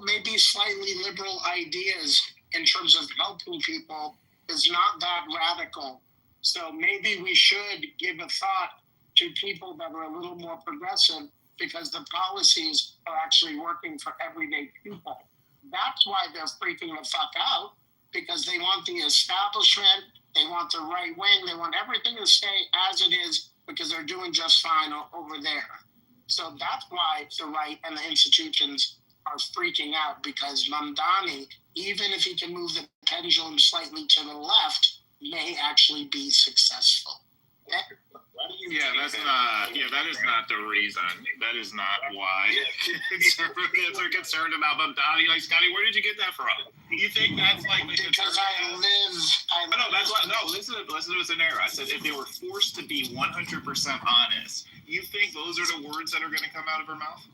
maybe slightly liberal ideas in terms of helping people is not that radical. So maybe we should give a thought to people that are a little more progressive because the policies are actually working for everyday people. That's why they're freaking the fuck out, because they want the establishment, they want the right wing, they want everything to stay as it is because they're doing just fine over there. So that's why the right and the institutions are freaking out, because Mamdani, even if he can move the pendulum slightly to the left, may actually be successful. That is not the reason. That is not why conservatives are concerned about Mamdani. Like, Scotty, where did you get that from? You think that's like the because listen to the scenario. I said if they were forced to be 100% honest, you think those are the words that are going to come out of her mouth?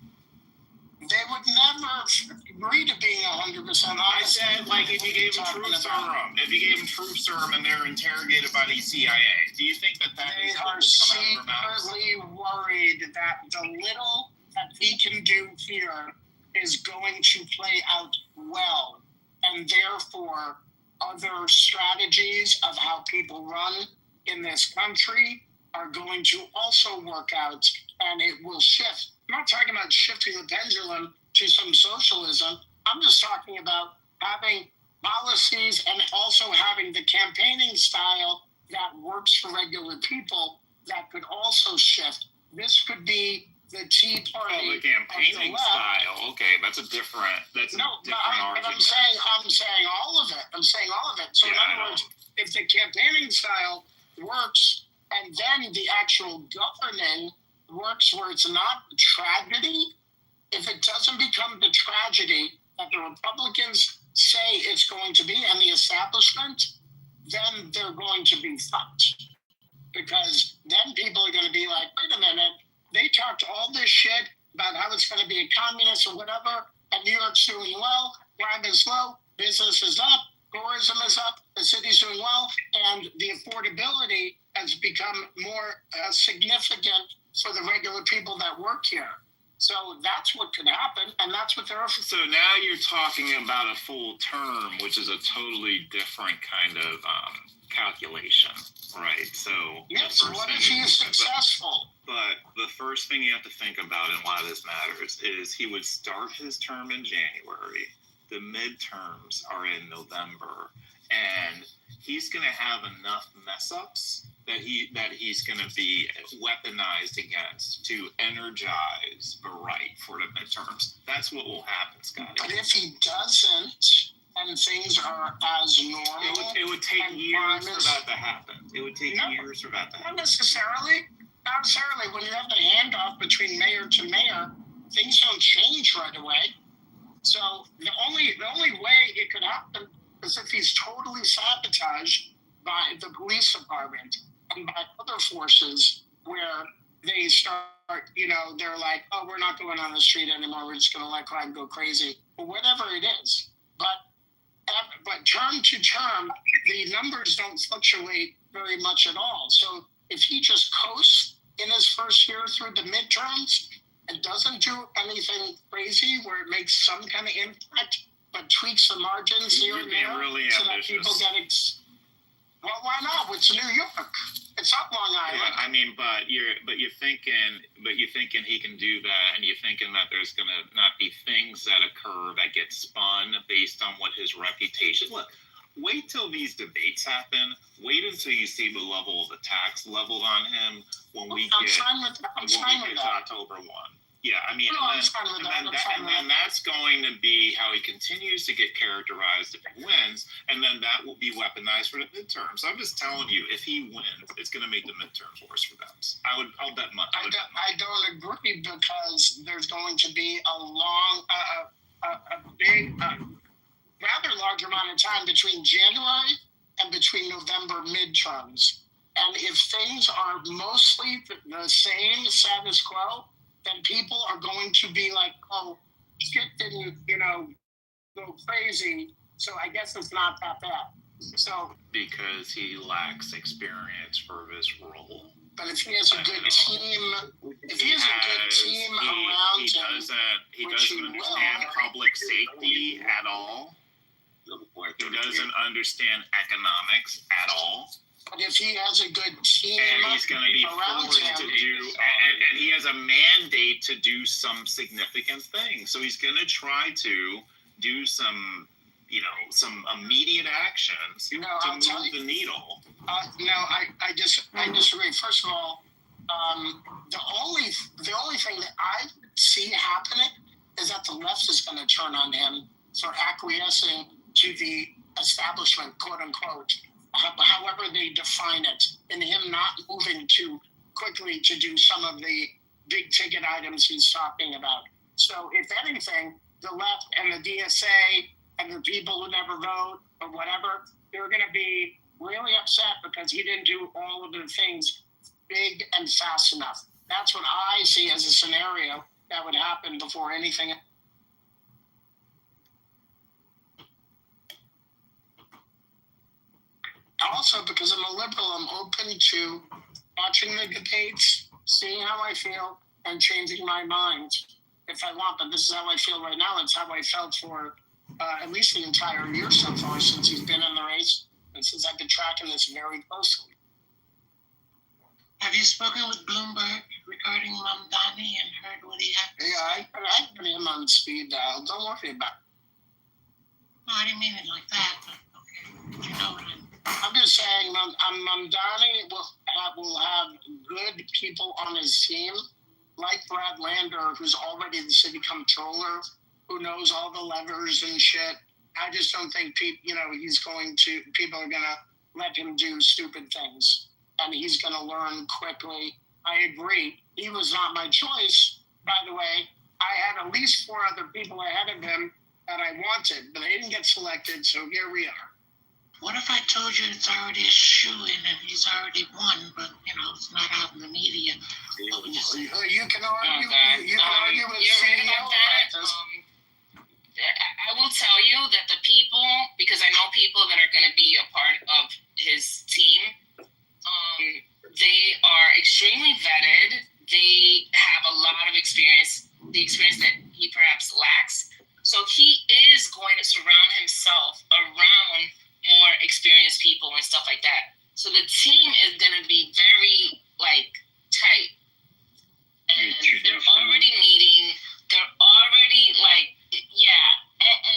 They would never agree to being 100% honest. I said, like, if you gave them truth serum, and they're interrogated by the CIA, do you think that they are secretly worried that the little that he can do here is going to play out well, and therefore other strategies of how people run in this country are going to also work out, and it will shift. I'm not talking about shifting the pendulum to some socialism. I'm just talking about having policies and also having the campaigning style that works for regular people that could also shift. This could be the Tea Party. Oh, the campaigning style. Okay, that's a different argument. But I'm saying all of it. So in other words, if the campaigning style works and then the actual governing works where it's not a tragedy, if it doesn't become the tragedy that the Republicans say it's going to be and the establishment, then they're going to be fucked. Because then people are going to be like, wait a minute, they talked all this shit about how it's going to be a communist or whatever, and New York's doing well, crime is low, business is up, tourism is up, the city's doing well, and the affordability has become more significant for the regular people that work here. So that's what could happen, and that's what they're... So now you're talking about a full term, which is a totally different kind of calculation, right? So yes, what if he is successful? But the first thing you have to think about and why this matters is he would start his term in January. The midterms are in November, and he's going to have enough mess-ups that he's going to be weaponized against to energize the right for the midterms. That's what will happen, Scotty. But if he doesn't, and things are as normal... It would take years for that to happen. It would take years for that to happen. Not necessarily. Not necessarily. When you have the handoff between mayor to mayor, things don't change right away. So the only way it could happen is if he's totally sabotaged by the police department and by other forces where they start, they're like, oh, we're not going on the street anymore. We're just going to let crime go crazy, or whatever it is. But term to term, the numbers don't fluctuate very much at all. So if he just coasts in his first year through the midterms and doesn't do anything crazy where it makes some kind of impact, but tweaks the margins here and there really so that people get well, why not? It's New York. It's not Long Island. Yeah, I mean, but you're thinking he can do that, and you're thinking that there's gonna not be things that occur that get spun based on what his reputation. Look, wait till these debates happen. Wait until you see the level of attacks leveled on him when we get to October 1. Yeah, I mean, and then that's going to be how he continues to get characterized if he wins, and then that will be weaponized for the midterms. I'm just telling you, if he wins, it's going to make the midterms worse for them. I'll bet much. I don't agree, because there's going to be a big, rather large amount of time between January and between November midterms. And if things are mostly the same, status quo, then people are going to be like, oh, shit didn't, go crazy. So I guess it's not that bad. So because he lacks experience for this role. But if he has a good team, if he has a good team around he him, he doesn't understand public safety at all. He doesn't understand economics at all. but if he has a good team And he's going to be around forced him, to do, and he has a mandate to do some significant things. So he's going to try to do some, some immediate actions to move the needle. No, I disagree. First of all, the only thing that I see happening is that the left is going to turn on him for acquiescing to the establishment, quote unquote, however they define it, and him not moving too quickly to do some of the big ticket items he's talking about. So if anything, the left and the DSA and the people who never vote or whatever, they're going to be really upset because he didn't do all of the things big and fast enough. That's what I see as a scenario that would happen before anything. Also, because I'm a liberal, I'm open to watching the debates, seeing how I feel, and changing my mind if I want. But this is how I feel right now. It's how I felt for at least the entire year so far since he's been in the race and since I've been tracking this very closely. Have you spoken with Bloomberg regarding Mamdani and heard what he had to say? Yeah, I put him on speed dial. Don't worry about it. No, I didn't mean it like that, but okay. You know what I mean. I'm just saying, Mamdani will have good people on his team, like Brad Lander, who's already the city comptroller, who knows all the levers and shit. I just don't think people are gonna let him do stupid things, and he's gonna learn quickly. I agree. He was not my choice, by the way. I had at least 4 other people ahead of him that I wanted, but they didn't get selected, so here we are. What if I told you it's already a shoe-in and he's already won, but, it's not out in the media? What would you say? You can argue, with you're right CEO about that. about this. I will tell you that the people, because I know people that are going to be a part of his team, they are extremely vetted. They have a lot of experience, the experience that he perhaps lacks. So he is going to surround himself around more experienced people and stuff like that. So the team is going to be very, tight. And they're already meeting. They're already,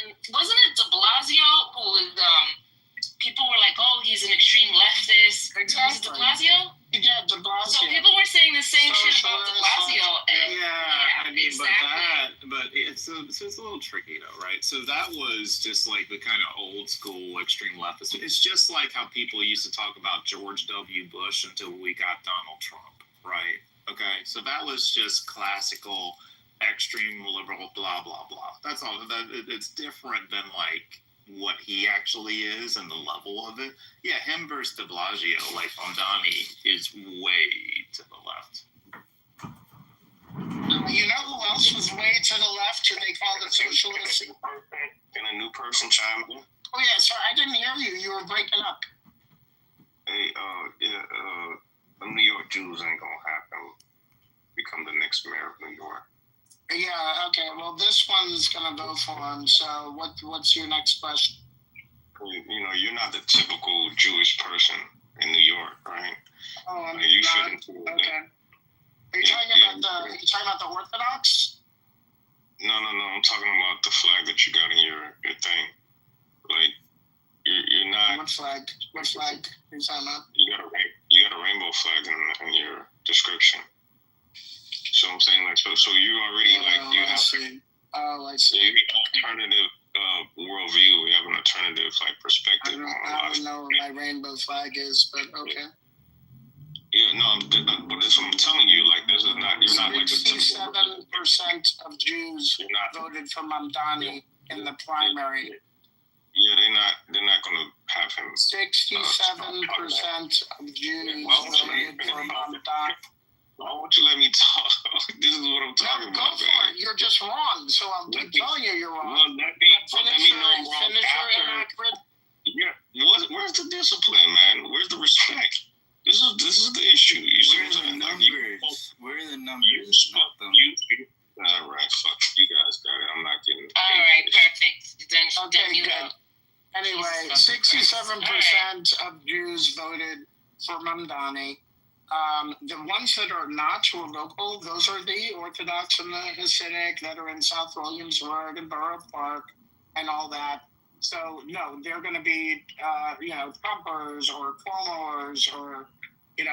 And wasn't it de Blasio who was, people were like, oh, he's an extreme leftist. Exactly. Was it de Blasio? Yeah, de Blasio. So people were saying the same shit about de Blasio. But it's a little tricky though, right? So that was just like the kind of old school extreme leftist. It's just like how people used to talk about George W. Bush until we got Donald Trump, right? Okay, so that was just classical extreme liberal blah blah blah. That's all. It's different than what he actually is and the level of it. Yeah, him versus de Blasio, Mamdani is way to the left. You know who else was way to the left, who they call the socialists? Can a new person chime in? Oh, yeah, sorry, I didn't hear you. You were breaking up. Hey, the New York Jews ain't gonna happen. Become the next mayor of New York. Yeah, okay, well, this one's gonna vote for him, so what's your next question? You're not the typical Jewish person in New York, right? Oh, I'm you not. shouldn't. Okay. Are you talking about the Orthodox? No. I'm talking about the flag that you got in your thing. You're not. What flag? What flag are you talking about? You got a rainbow flag in your description. So I'm saying so you already you have. I see. You have an alternative worldview. We have an alternative perspective. I don't know what my rainbow flag is, but okay. Yeah, no, but that's what I'm telling you. This is not. You're not 67% of Jews voted for Mamdani in the primary. Yeah, they're not going to have him. 67% of Jews voted for Mamdani. Why won't you let me talk? This is what I'm talking about. Go for it. You're just wrong, so I'll keep telling you you're wrong. Well, let me know I'm wrong after. Yeah, where's the discipline, man? Where's the respect? This is the issue. You see what I'm Okay, then, you good. know. Anyway, Jesus Christ. 67% of Jews voted for Mamdani. The ones that are not, who are local, those are the Orthodox and the Hasidic that are in South Williamsburg and Borough Park and all that. So, no, they're going to be, Trumpers or Cuomoers or,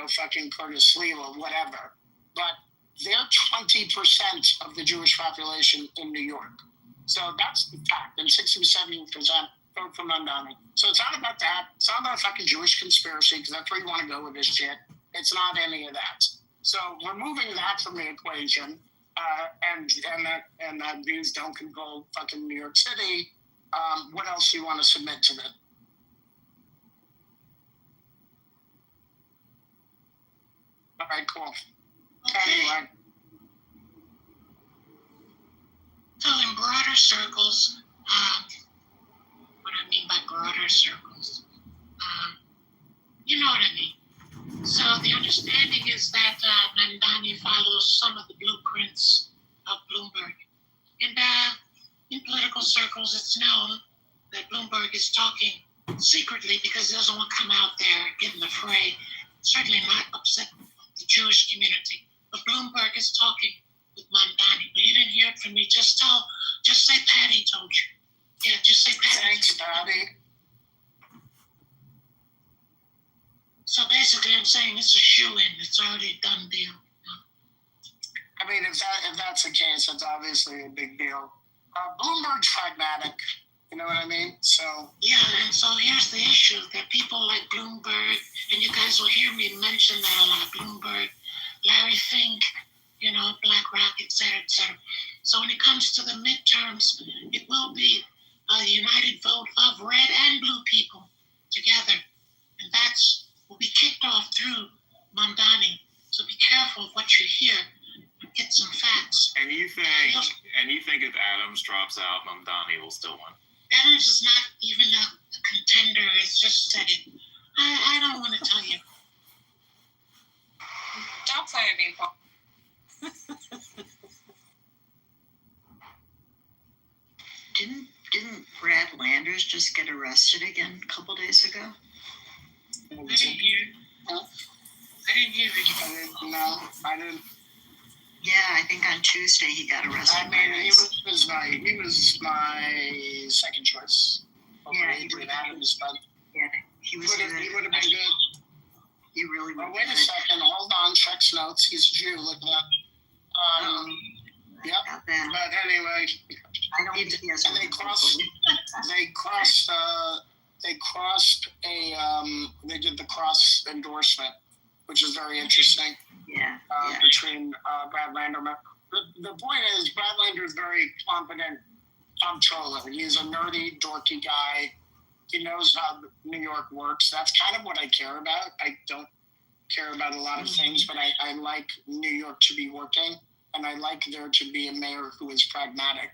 fucking Curtis Lee or whatever. But they're 20% of the Jewish population in New York. So that's the fact. And 67% vote for Mamdani. So it's not about that. It's not about a fucking Jewish conspiracy, because that's where you want to go with this shit. It's not any of that. So removing that from the equation, and that views don't control fucking New York City. What else do you want to submit to them? All right, cool. Okay. Anyway, So in broader circles, what I mean by broader circles, you know what I mean. So the understanding is that Mamdani follows some of the blueprints of Bloomberg. And in political circles, it's known that Bloomberg is talking secretly because he doesn't want to come out there, get in the fray, certainly not upset the Jewish community. But Bloomberg is talking with Mamdani. But you didn't hear it from me. Just say Patty told you. Yeah, just say Patty. thanks, Patty. So basically, I'm saying it's a shoe-in. It's already a done deal. I mean, if that's the case, it's obviously a big deal. Bloomberg's pragmatic. You know what I mean? So Yeah, and so here's the issue. There are people like Bloomberg, and you guys will hear me mention that a lot. Bloomberg, Larry Fink, BlackRock, et cetera, et cetera. So when it comes to the midterms, it will be a united vote of red and blue people together. And that's will be kicked off through Mamdani. So be careful of what you hear. Get some facts. And you think if Adams drops out, Mamdani will still win? Adams is not even a contender. It's just said it. I don't want to tell you. Don't play me, Paul. Didn't Brad Landers just get arrested again a couple days ago? I didn't hear. I didn't hear it. No, I didn't. Yeah, I think on Tuesday he got arrested. I mean, he was my second choice. Yeah, he would Adams, but he was he would have been good. He really would. Oh, wait a second, hold on, checks notes. He's a Jew. Look at that. Yep. About that. But anyway, I don't think he has. and they did the cross endorsement, which is very interesting. Yeah. Between Brad Lander. The point is, Brad Lander is very competent comptroller. He's a nerdy, dorky guy. He knows how New York works. That's kind of what I care about. I don't care about a lot of things, but I like New York to be working, and I like there to be a mayor who is pragmatic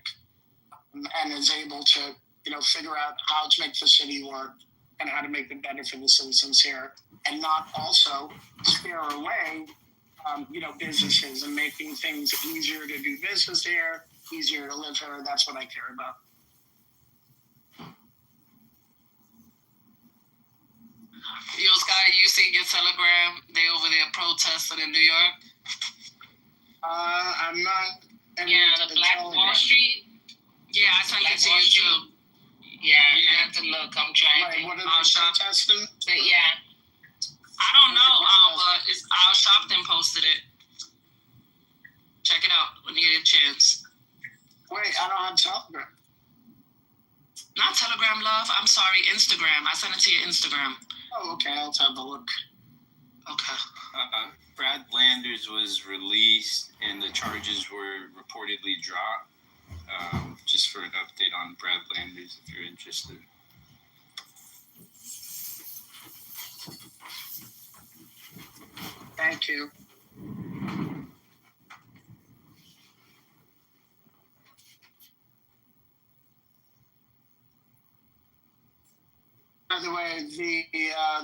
and is able to, figure out how to make the city work and how to make it better for the citizens here, and not also scare away, businesses and making things easier to do business here, easier to live here. That's what I care about. Yo, Scotty, you seen your telegram? They over there protesting in New York. I'm not. Yeah, the Black Wall Street. Yeah, I sent it to you too. Yeah, I have to look. I'm trying Like, to. what are they protesting? But yeah. I don't know, but it's Al Sharpton posted it. Check it out when you get a chance. Wait, I don't have Telegram. Not Telegram, love. I'm sorry, Instagram. I sent it to your Instagram. Oh, okay. I'll have a look. Okay. Brad Landers was released and the charges were reportedly dropped. Just for an update on Brad Landers, if you're interested. Thank you. By the way,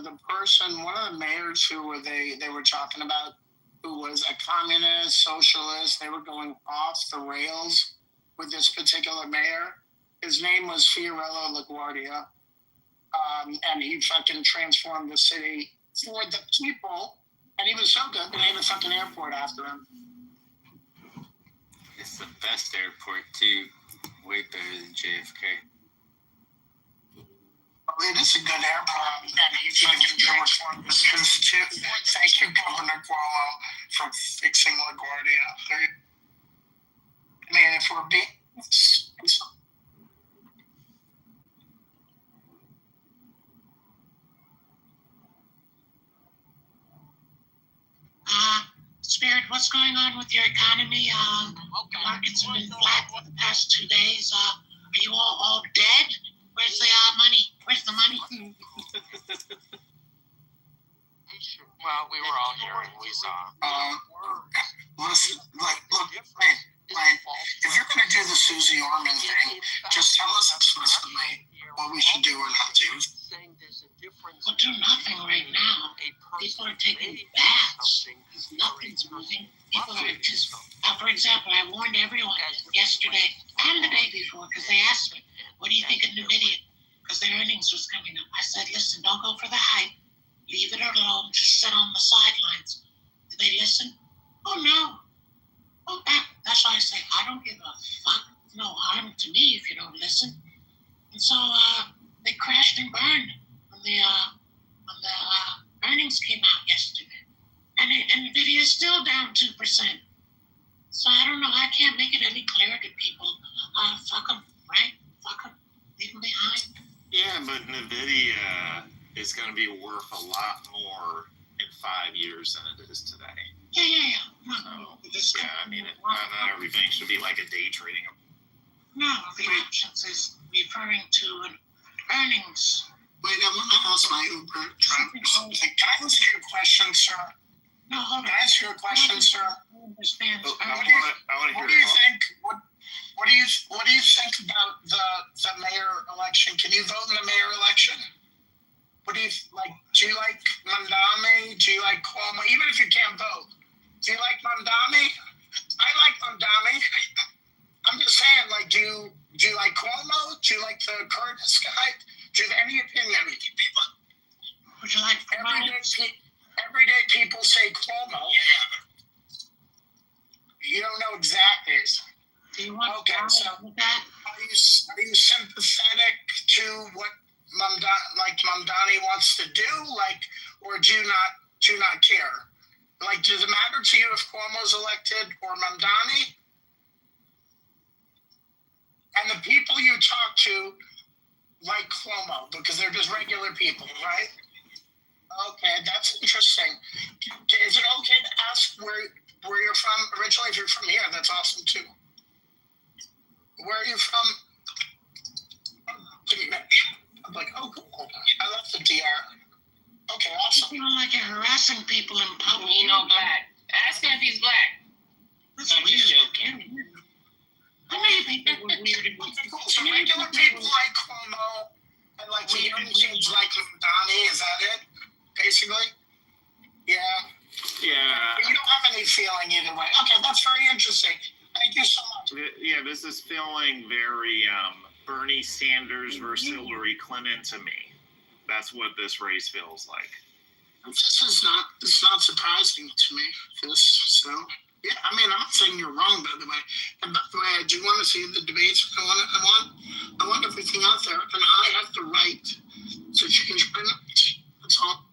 the person, one of the mayors who they were talking about, who was a communist, socialist, they were going off the rails with this particular mayor. His name was Fiorello LaGuardia. And he fucking transformed the city for the people. And he was so good, they named a fucking airport after him. It's the best airport too. Way better than JFK. It is a good airport, and he fucking transformed the city too. Thank you, Governor Cuomo, for fixing LaGuardia. I mean, if we're being... Spirit, what's going on with your economy? The markets have been flat for the past 2 days. Are you all dead? Where's the money? Where's the money? Well, we were all here and we saw. Listen, look, Lane, if you're going to do the Susie Orman thing, just tell us explicitly what we should do or not do. We'll do nothing right now. People are taking baths. Nothing's moving. People are just... for example, I warned everyone yesterday and the day before because they asked me, what do you think of NVIDIA? Because their earnings was coming up. I said, listen, don't go for the hype. Leave it alone. Just sit on the sidelines. Did they listen? Oh, no. Oh, that's why I say I don't give a fuck. No harm to me if you don't listen. And so they crashed and burned when the earnings came out yesterday. And NVIDIA is still down 2%. So I don't know. I can't make it any clearer to people. Fuck them, right? Fuck them. Leave them behind. Yeah, but NVIDIA is going to be worth a lot more in 5 years than it is today. Yeah. So, yeah, I mean, not everything should be like a day trading. No, the options is referring to an earnings. Wait, I want to ask my Uber driver something. Can I ask you a question, sir? No, hold on. Can I ask you a question, sir? Understands. I want to hear What do you think? What do you think about the mayor election? Can you vote in the mayor election? What do you like? Do you like Mandami? Do you like Cuomo? Even if you can't vote, do you like Mandami? I like Mandami. I'm just saying, like, do you like Cuomo? Do you like the Curtis guy? Do you have any opinion? Would you like Everyday people say Cuomo. Yeah. You don't know exactly. Do you want okay, so with that? Are you sympathetic to what Mamdani wants to do, like, or do you not care? Like, does it matter to you if Cuomo's elected or Mamdani? And the people you talk to like Cuomo because they're just regular people, right? Okay, that's interesting. Is it okay to ask where you're from originally? If you're from here, that's awesome too. Where are you from? I'm like, oh, cool. I left the DR. Okay, awesome. You don't like you're harassing people in public. You know, black. Ask him if he's black. That's I'm weird. just joking. I know you think they were weird. So regular people like Cuomo and like the young kids like Donnie, is that it? Basically? Yeah. Yeah. You don't have any feeling either way. Okay, that's very interesting. Thank you so much. Yeah, this is feeling very Bernie Sanders versus Hillary Clinton to me. That's what this race feels like. It's not surprising to me. So yeah, I mean, I'm not saying you're wrong, by the way. And by the way, I do want to see the debates. I want everything out there, and I have the right to change my mind. That's all.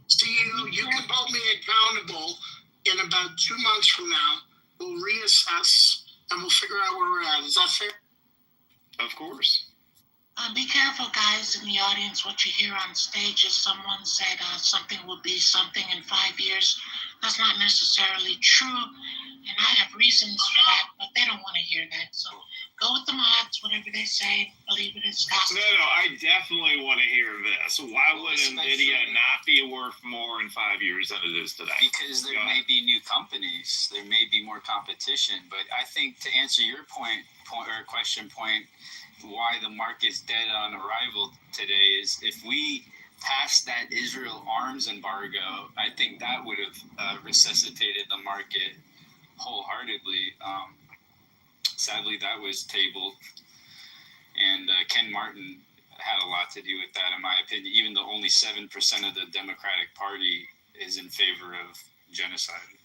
So you can hold me accountable in about 2 months from now. We'll reassess and we'll figure out where we're at. Is that fair? Of course. Be careful, guys, in the audience. What you hear on stage is someone said something will be something in 5 years. That's not necessarily true, and I have reasons for that, but they don't want to hear that. So go with the mods, whatever they say, believe it is gospel. No, I definitely want to hear this. Why would NVIDIA not be worth more in 5 years than it is today? Because there may be new companies, there may be more competition, but I think to answer your point or question point, why the market's dead on arrival today is if we passed that Israel arms embargo, I think that would have resuscitated the market wholeheartedly. Sadly, that was tabled, and Ken Martin had a lot to do with that, in my opinion. Even though only 7% of the Democratic Party is in favor of genocide.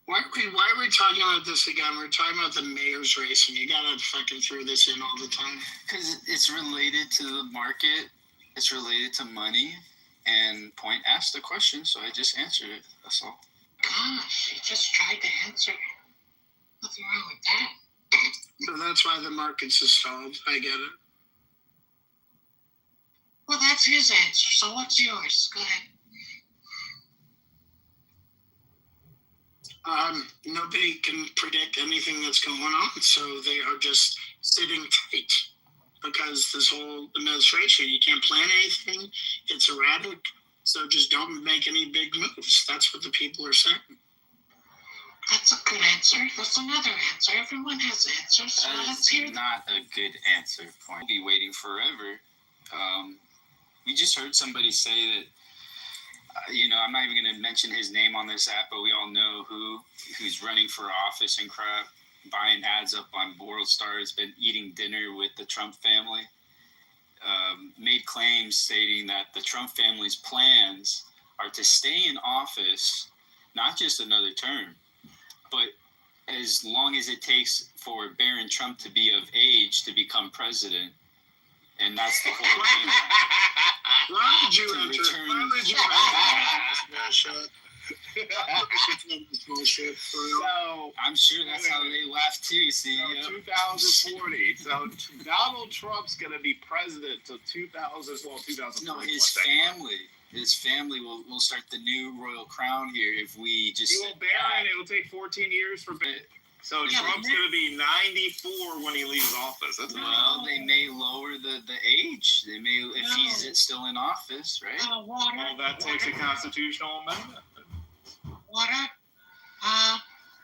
Why are we talking about this again? We're talking about the mayor's race, and you gotta fucking throw this in all the time. Because it's related to the market, it's related to money, and Point asked the question, so I just answered it. That's all. Gosh, he just tried to answer. Nothing wrong with that. So that's why the market's stalled. I get it. Well, that's his answer. So what's yours? Go ahead. Nobody can predict anything that's going on, so they are just sitting tight because this whole administration, you can't plan anything. It's erratic, so just don't make any big moves. That's what the people are saying. That's a good answer. That's another answer. Everyone has answers. So let's hear That's not a good answer, Point. We'll be waiting forever. We just heard somebody say that, I'm not even going to mention his name on this app, but we all know who's running for office and crap, buying ads up on World Star, has been eating dinner with the Trump family, made claims stating that the Trump family's plans are to stay in office, not just another term, but as long as it takes for Barron Trump to be of age to become president. And that's the whole thing. Why would you enter? Why would you enter? Bullshit. So I'm sure that's how they laugh too. See, 2040. So Donald Trump's going to be president till 2040. No, his family will start the new royal crown here if we just. He will Barron. It will take 14 years for. So Trump's going to be 94 when he leaves office. That's well, they may lower the age. They may if he's still in office, right? Water. Well, that takes a constitutional amendment. Water.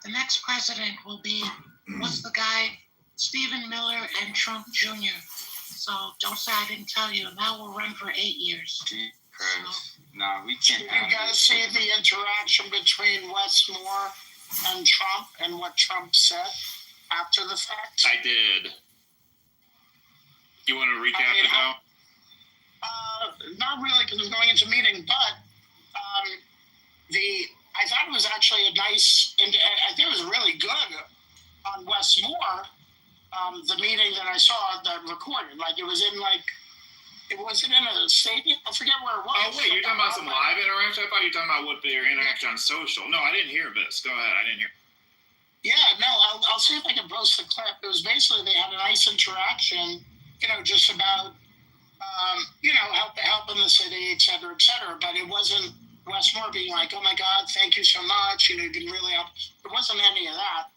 The next president will be, what's the guy? Stephen Miller and Trump Jr. So don't say I didn't tell you. Now we'll run for 8 years. Christ. No, we can't. Did you guys see the interaction between Westmore and Trump and what Trump said after the fact? I did. You want to recap it now? Not really, because I'm going into a meeting, but I thought it was actually a nice, and I think it was really good on Westmore, the meeting that I saw that recorded. Like, it was in, it wasn't in a stadium. I forget where it was. Oh, wait, you're talking about some live interaction? I thought you were talking about what their interaction on social. No, I didn't hear this. Go ahead. I didn't hear. Yeah, no, I'll see if I can post the clip. It was basically they had a nice interaction, just about, helping the city, et cetera, but it wasn't Westmore being like, oh my God, thank you so much, you've been really help. There wasn't any of that.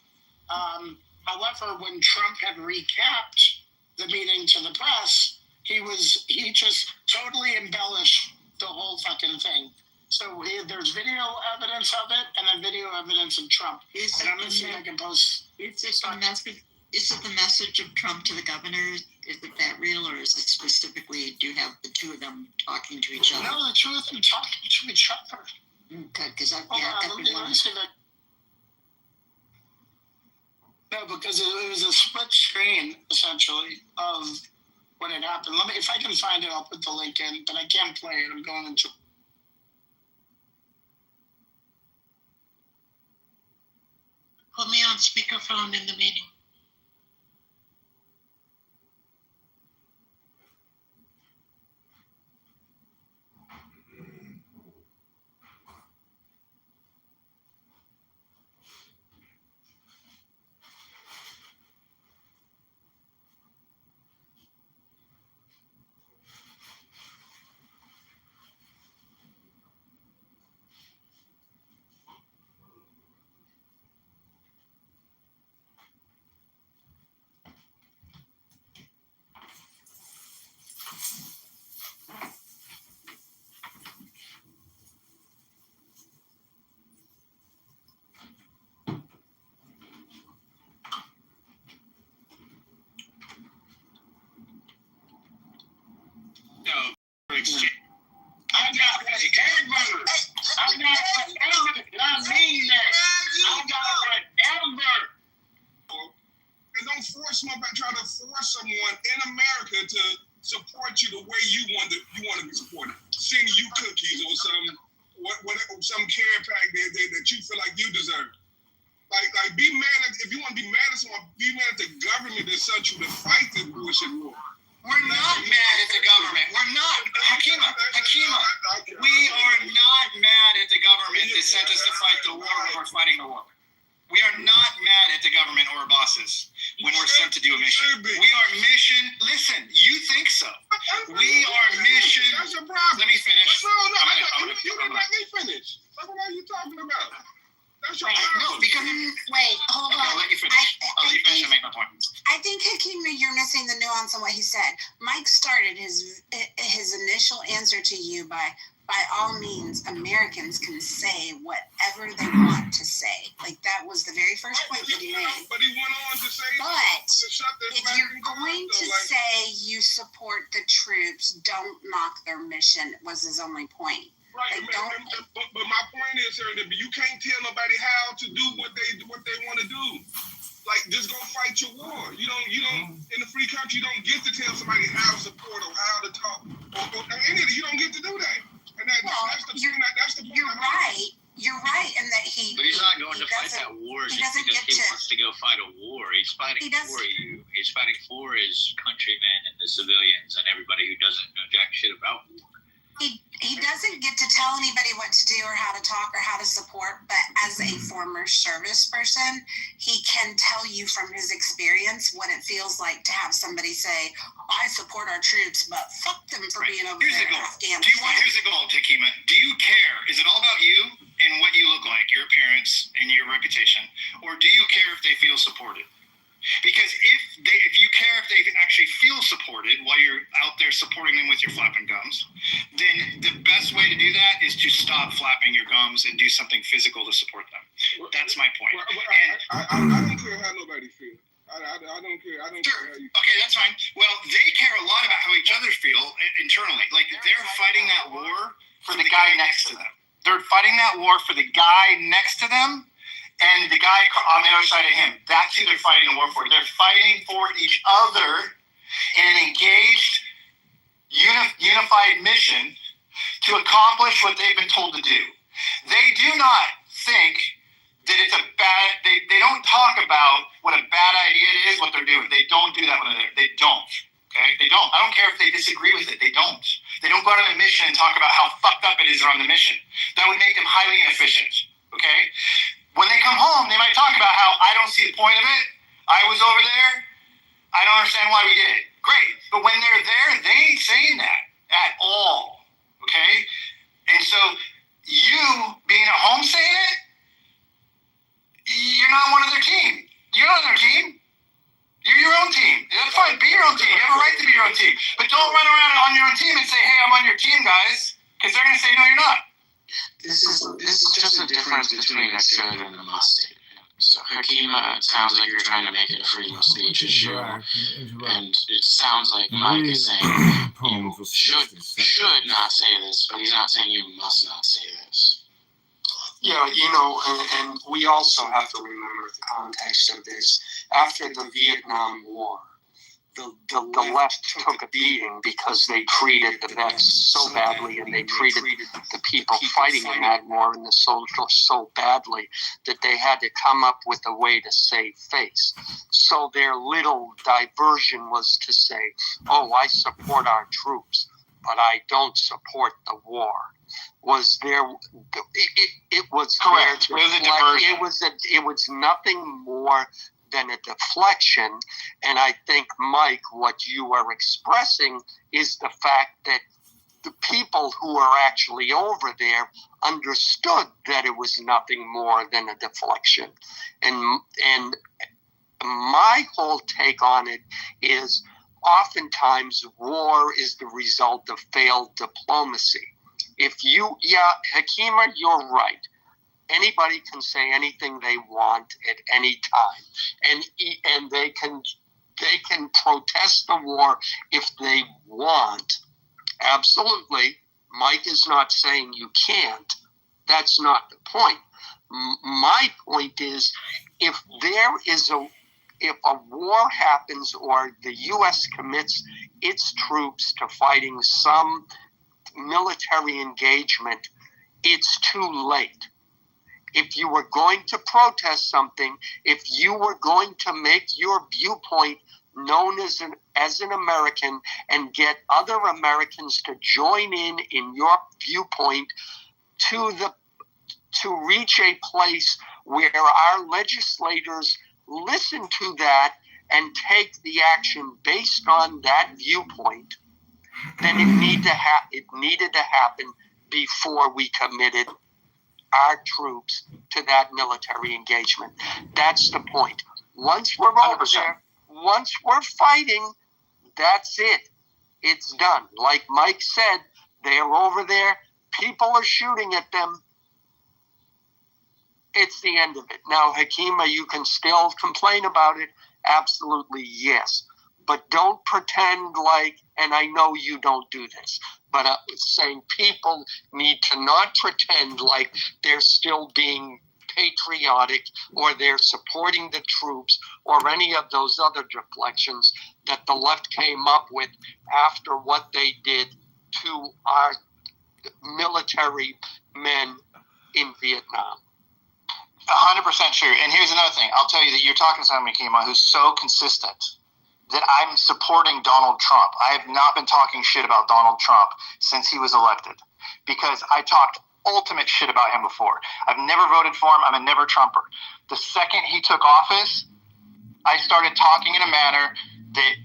However, when Trump had recapped the meeting to the press, he just totally embellished the whole fucking thing. So there's video evidence of it, and then video evidence of Trump. And I'm going to see if I can post. Is it the message of Trump to the governor? Is it that real, or is it specifically, do you have the two of them talking to each other? No, the two of them talking to each other. Okay, because Let me see that. No, because it was a split screen, essentially, of when it happened. If I can find it, I'll put the link in, but I can't play it. I'm going into. Put me on speakerphone in the meeting. Exchange. I got whatever. I got whatever. I mean that. I got whatever. someone in America to support you the way you want to be supported. Sending you cookies or some care pack that you feel like you deserve. Like be mad if you want to be mad at someone, be mad at the government that sent you to fight this bullshit war. We're not mad at the government. We're not. Hakima, we are not mad at the government that sent us to fight the war when we're fighting the war. We are not mad at the government or bosses when we're sent to do a mission. We are mission. Listen, you think so? We are mission. That's your problem. Let me finish. No, you didn't let me finish. What are you talking about? That's your problem. No, because wait, hold on. I'll let you finish. I'll let you finish and make my point. I think, Hakima, you're missing the nuance in what he said. Mike started his initial answer to you by all means, Americans can say whatever they want to say. Like, that was the very first point that he made. But he went on to say, if you're going to say you support the troops, don't knock their mission, was his only point. Right, but my point is, sir, that you can't tell nobody how to do what they want to do. Like, just go fight your war. You don't. In a free country, you don't get to tell somebody how to support or how to talk or any of it. You don't get to do that. And that's the point. You're right. You're right, and that he. But he's not going to fight that war just because he wants to go fight a war. He's fighting for you. He's fighting for his countrymen and the civilians and everybody who doesn't know jack shit about war. He doesn't get to tell anybody what to do or how to talk or how to support, but as a former service person, he can tell you from his experience what it feels like to have somebody say, I support our troops, but fuck them for being over there in Afghanistan. Here's the goal, Hakima. Do you care? Is it all about you and what you look like, your appearance and your reputation? Or do you care if they feel supported? Because if you care if they actually feel supported while you're out there supporting them with your flapping gums, then the best way to do that is to stop flapping your gums and do something physical to support them. That's my point. I don't care how nobody feels. I don't care. I don't care how you feel. Okay, that's fine. Well, they care a lot about how each other feel internally. Like, they're fighting that war for the guy next to them. They're fighting that war for the guy next to them and the guy on the other side of him. That's who they're fighting the war for. They're fighting for each other in an engaged, unified mission to accomplish what they've been told to do. They do not think that it's a bad, they don't talk about what a bad idea it is, what they're doing. They don't do that when they're there. They don't. Okay? They don't. I don't care if they disagree with it. They don't. They don't go on a mission and talk about how fucked up it is they're on the mission. That would make them highly inefficient. Okay? When they come home, they might talk about how I don't see the point of it. I was over there. I don't understand why we did it. Great. But when they're there, they ain't saying that at all. Okay? And so you being at home saying it, you're not one of their team. You're not on their team. You're your own team. That's fine. Be your own team. You have a right to be your own team. But don't run around on your own team and say, hey, I'm on your team, guys. Because they're going to say, no, you're not. This is just a difference between a should and a must statement. So Hakima, it sounds like you're trying to make it a freedom of speech issue, and it sounds like Mike is saying you should not say this, but he's not saying you must not say this. Yeah, and we also have to remember the context of this. After the Vietnam War, the left took a beating because they treated the vets so badly, and they treated the people fighting in that war and the soldiers so badly that they had to come up with a way to save face. So their little diversion was to say, oh, I support our troops, but I don't support the war. Was there? It was correct. There, it was a diversion. It was nothing more than a deflection. And I think, Mike, what you are expressing is the fact that the people who are actually over there understood that it was nothing more than a deflection. And my whole take on it is oftentimes war is the result of failed diplomacy. Hakima, you're right. Anybody can say anything they want at any time, and they can protest the war if they want. Absolutely, Mike is not saying you can't. That's not the point. My point is, if there is if a war happens or the U.S. commits its troops to fighting some military engagement, it's too late. If you were going to protest something, if you were going to make your viewpoint known as an American and get other Americans to join in your viewpoint to reach a place where our legislators listen to that and take the action based on that viewpoint, then it needed to happen before we committed our troops to that military engagement. That's the point. Once we're over there, once we're fighting, that's it. It's done. Like Mike said, they're over there. People are shooting at them. It's the end of it. Now, Hakima, you can still complain about it. Absolutely, yes. But don't pretend like, and I know you don't do this, but I'm saying people need to not pretend like they're still being patriotic or they're supporting the troops or any of those other deflections that the left came up with after what they did to our military men in Vietnam. 100% true. And here's another thing. I'll tell you that you're talking to somebody, Kima, who's so consistent that I'm supporting Donald Trump. I have not been talking shit about Donald Trump since he was elected because I talked ultimate shit about him before. I've never voted for him. I'm a never Trumper. The second he took office, I started talking in a manner that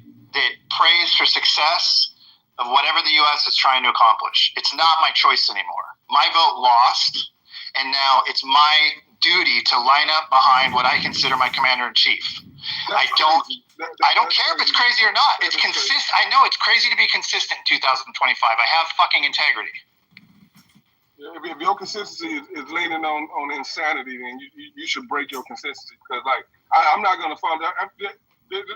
prays for success of whatever the U.S. is trying to accomplish. It's not my choice anymore. My vote lost, and now it's my duty to line up behind what I consider my commander-in-chief. I don't care if it's crazy or not. It's consistent. I know it's crazy to be consistent in 2025. I have fucking integrity. If your consistency is leaning on insanity, then you should break your consistency. Because, like, I'm not going to follow that.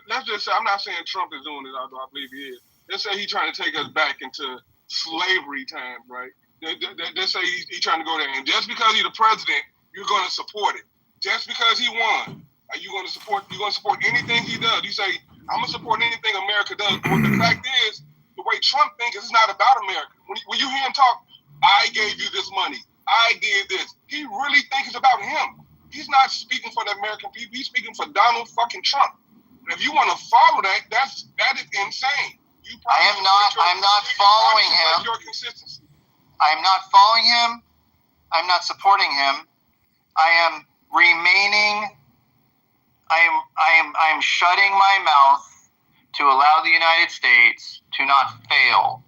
Let's just say, I'm not saying Trump is doing it, although I believe he is. Let's say he's trying to take us back into slavery times, right? Let's say he's trying to go there. And just because he's the president, you're going to support it. Just because he won, are you going to support anything he does? You say, I'm going to support anything America does. But the fact is, the way Trump thinks, it's not about America. When you hear him talk, I gave you this money. I did this. He really thinks it's about him. He's not speaking for the American people. He's speaking for Donald fucking Trump. And if you want to follow that is insane. I'm not following him. Your consistency. I'm not following him. I'm not supporting him. I am remaining. I am shutting my mouth to allow the United States to not fail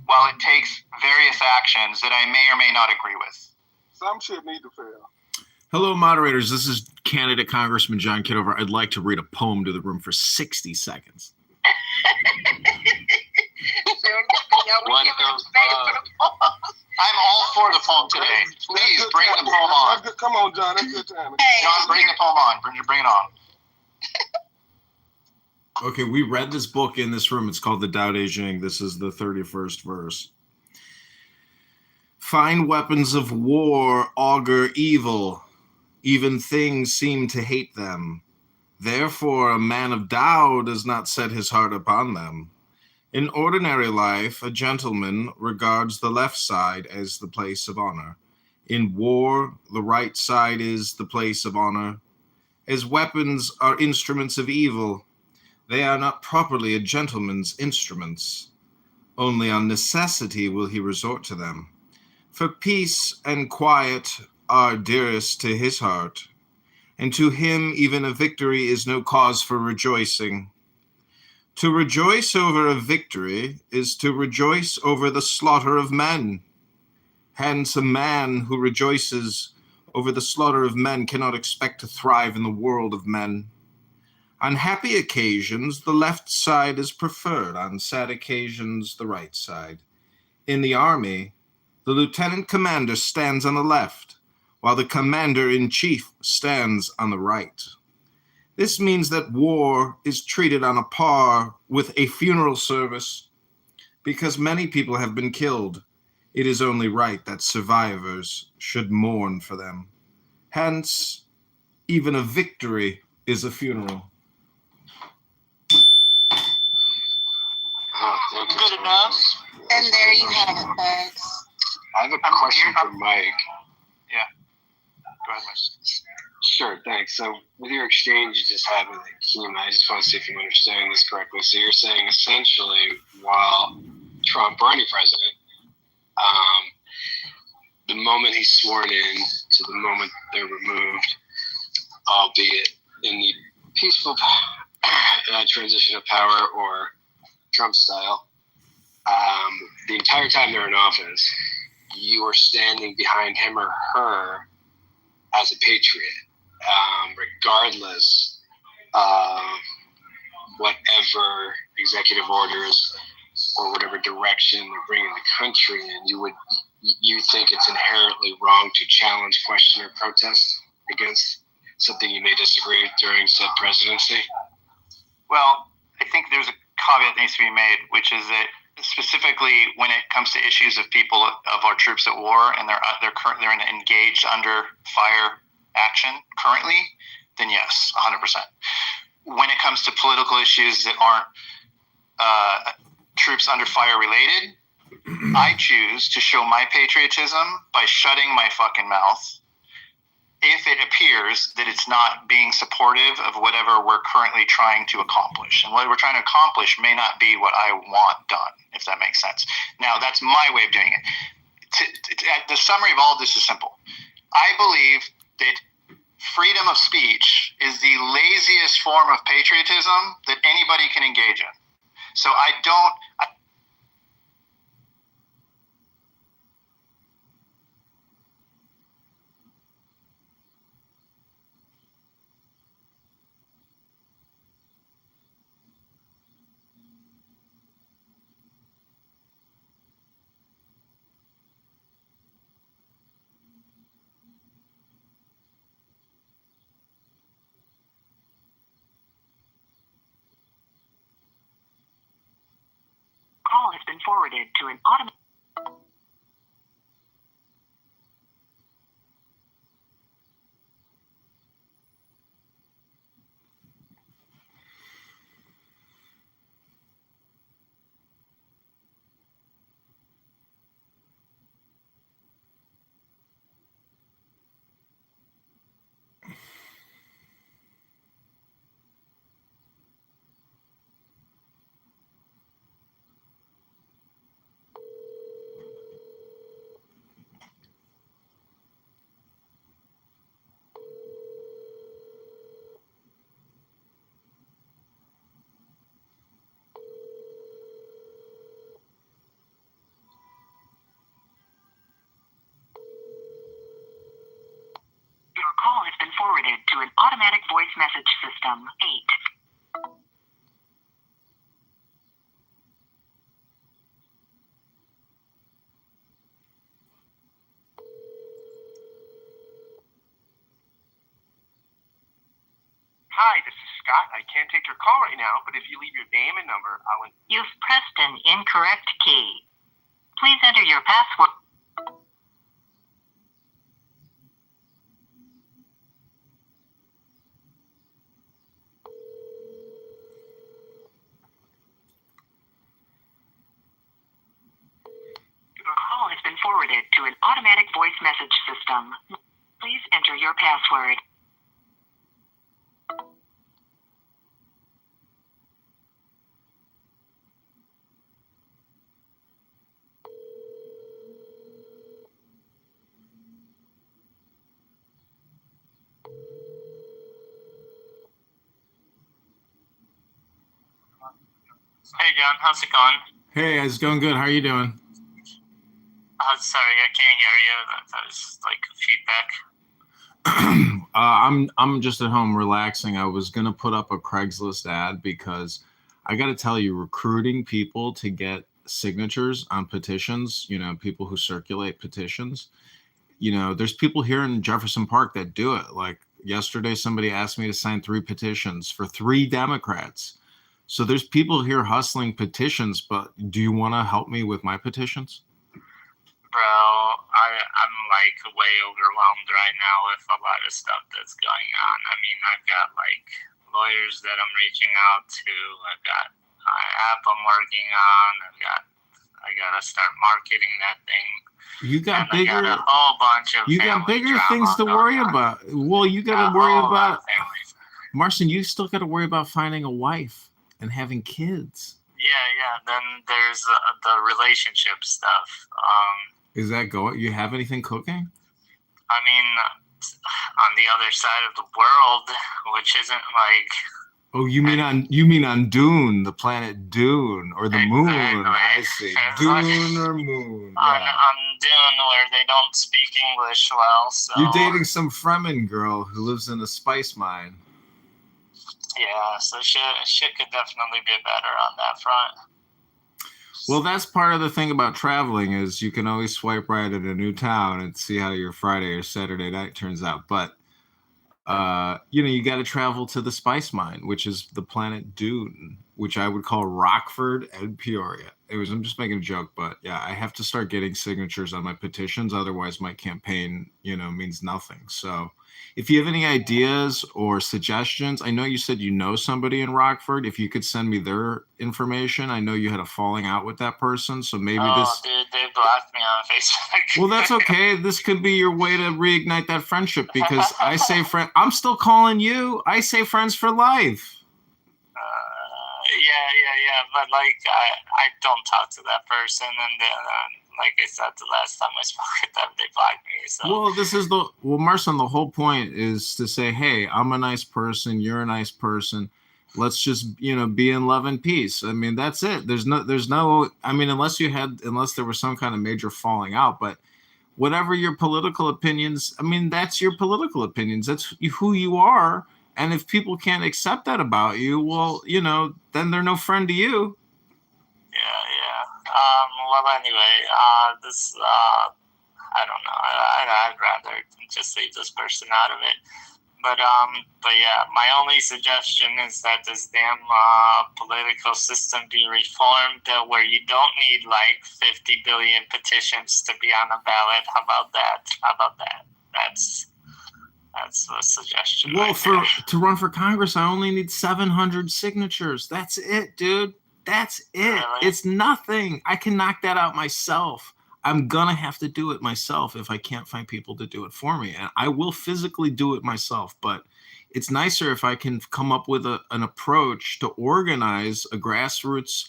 while it takes various actions that I may or may not agree with. Some shit need to fail. Hello, moderators. This is candidate Congressman John Kitover. I'd like to read a poem to the room for 60 seconds. I'm all for the poem today. Please bring the poem on. Come on, John. That's good time. John, bring the poem on. Bring it on. Okay, we read this book in this room. It's called The Tao Te Ching. This is the 31st verse. Fine weapons of war augur evil. Even things seem to hate them. Therefore, a man of Tao does not set his heart upon them. In ordinary life, a gentleman regards the left side as the place of honor. In war, the right side is the place of honor. As weapons are instruments of evil, they are not properly a gentleman's instruments. Only on necessity will he resort to them. For peace and quiet are dearest to his heart, and to him even a victory is no cause for rejoicing. To rejoice over a victory is to rejoice over the slaughter of men. Hence, a man who rejoices over the slaughter of men cannot expect to thrive in the world of men. On happy occasions, the left side is preferred. On sad occasions, the right side. In the army, the lieutenant commander stands on the left, while the commander-in-chief stands on the right. This means that war is treated on a par with a funeral service. Because many people have been killed, it is only right that survivors should mourn for them. Hence, even a victory is a funeral. Good enough. And there you have it, folks. I have a question for Mike. Yeah. Go ahead, Mike. Sure, thanks. So with your exchange you just had with Hakeem, I just want to see if I'm understanding this correctly. So you're saying essentially while Trump or any president, the moment he's sworn in to the moment they're removed, albeit in the peaceful transition of power or Trump style, the entire time they're in office, you are standing behind him or her as a patriot, regardless of whatever executive orders or whatever direction they're bringing the country in. You think it's inherently wrong to challenge, question, or protest against something you may disagree with during said presidency? Well, I think there's a caveat that needs to be made, which is that specifically when it comes to issues of people of our troops at war and they're engaged under fire action currently, then yes, 100%. When it comes to political issues that aren't troops under fire related, I choose to show my patriotism by shutting my fucking mouth if it appears that it's not being supportive of whatever we're currently trying to accomplish. And what we're trying to accomplish may not be what I want done, if that makes sense. Now, that's my way of doing it. The summary of all of this is simple. I believe that freedom of speech is the laziest form of patriotism that anybody can engage in. So I don't... Call has been forwarded to an automatic. Your call has been forwarded to an automatic voice message system. 8. Hi, this is Scott. I can't take your call right now, but if you leave your name and number, I'll... You've pressed an incorrect key. Please enter your password. Your call has been forwarded to an automatic voice message system. Please enter your password. Hey John, how's it going? Hey, it's going good. How are you doing? Sorry, I can't hear you. That was like feedback. I'm just at home relaxing. I was gonna put up a Craigslist ad because I got to tell you, recruiting people to get signatures on petitions, people who circulate petitions, there's people here in Jefferson Park that do it. Like yesterday, somebody asked me to sign 3 petitions for 3 Democrats. So there's people here hustling petitions, but do you want to help me with my petitions? Bro, I'm like way overwhelmed right now with a lot of stuff that's going on. I mean, I've got like lawyers that I'm reaching out to. I've got app I'm working on. I gotta start marketing that thing. You got and bigger. I got a whole bunch of You got family bigger drama things to going worry on. about. Well, you got to worry A whole lot about of family. Marcin. You still got to worry about finding a wife and having kids. Yeah. Then there's the relationship stuff. Is that going? You have anything cooking? I mean, on the other side of the world, which isn't like. Oh, you mean on Dune, the planet Dune, or the moon? I see. Dune or moon? Yeah. On Dune, where they don't speak English well. So. You're dating some Fremen girl who lives in a spice mine. Yeah, so shit could definitely be better on that front. Well, that's part of the thing about traveling is you can always swipe right at a new town and see how your Friday or Saturday night turns out. But, you got to travel to the spice mine, which is the planet Dune, which I would call Rockford and Peoria. I'm just making a joke, but yeah, I have to start getting signatures on my petitions. Otherwise, my campaign, means nothing. So if you have any ideas or suggestions, I know you said you know somebody in Rockford. If you could send me their information, I know you had a falling out with that person. So maybe Dude, they blocked me on Facebook. Well, that's okay. This could be your way to reignite that friendship because I say I'm still calling you. I say friends for life. Yeah. But like, I don't talk to that person, and then, like I said, the last time I spoke with them, they blocked me. So. Well, Marcin, the whole point is to say, hey, I'm a nice person. You're a nice person. Let's just, be in love and peace. I mean, that's it. There's no, I mean, unless there was some kind of major falling out, but whatever your political opinions, I mean, that's your political opinions. That's who you are. And if people can't accept that about you, well, then they're no friend to you. Yeah. Well, anyway, this, I don't know. I'd rather just leave this person out of it. But yeah, my only suggestion is that this damn political system be reformed where you don't need like 50 billion petitions to be on a ballot. How about that? That's a suggestion. Well, to run for Congress, I only need 700 signatures. That's it, dude. That's it. Really? It's nothing. I can knock that out myself. I'm going to have to do it myself if I can't find people to do it for me. And I will physically do it myself. But it's nicer if I can come up with an approach to organize a grassroots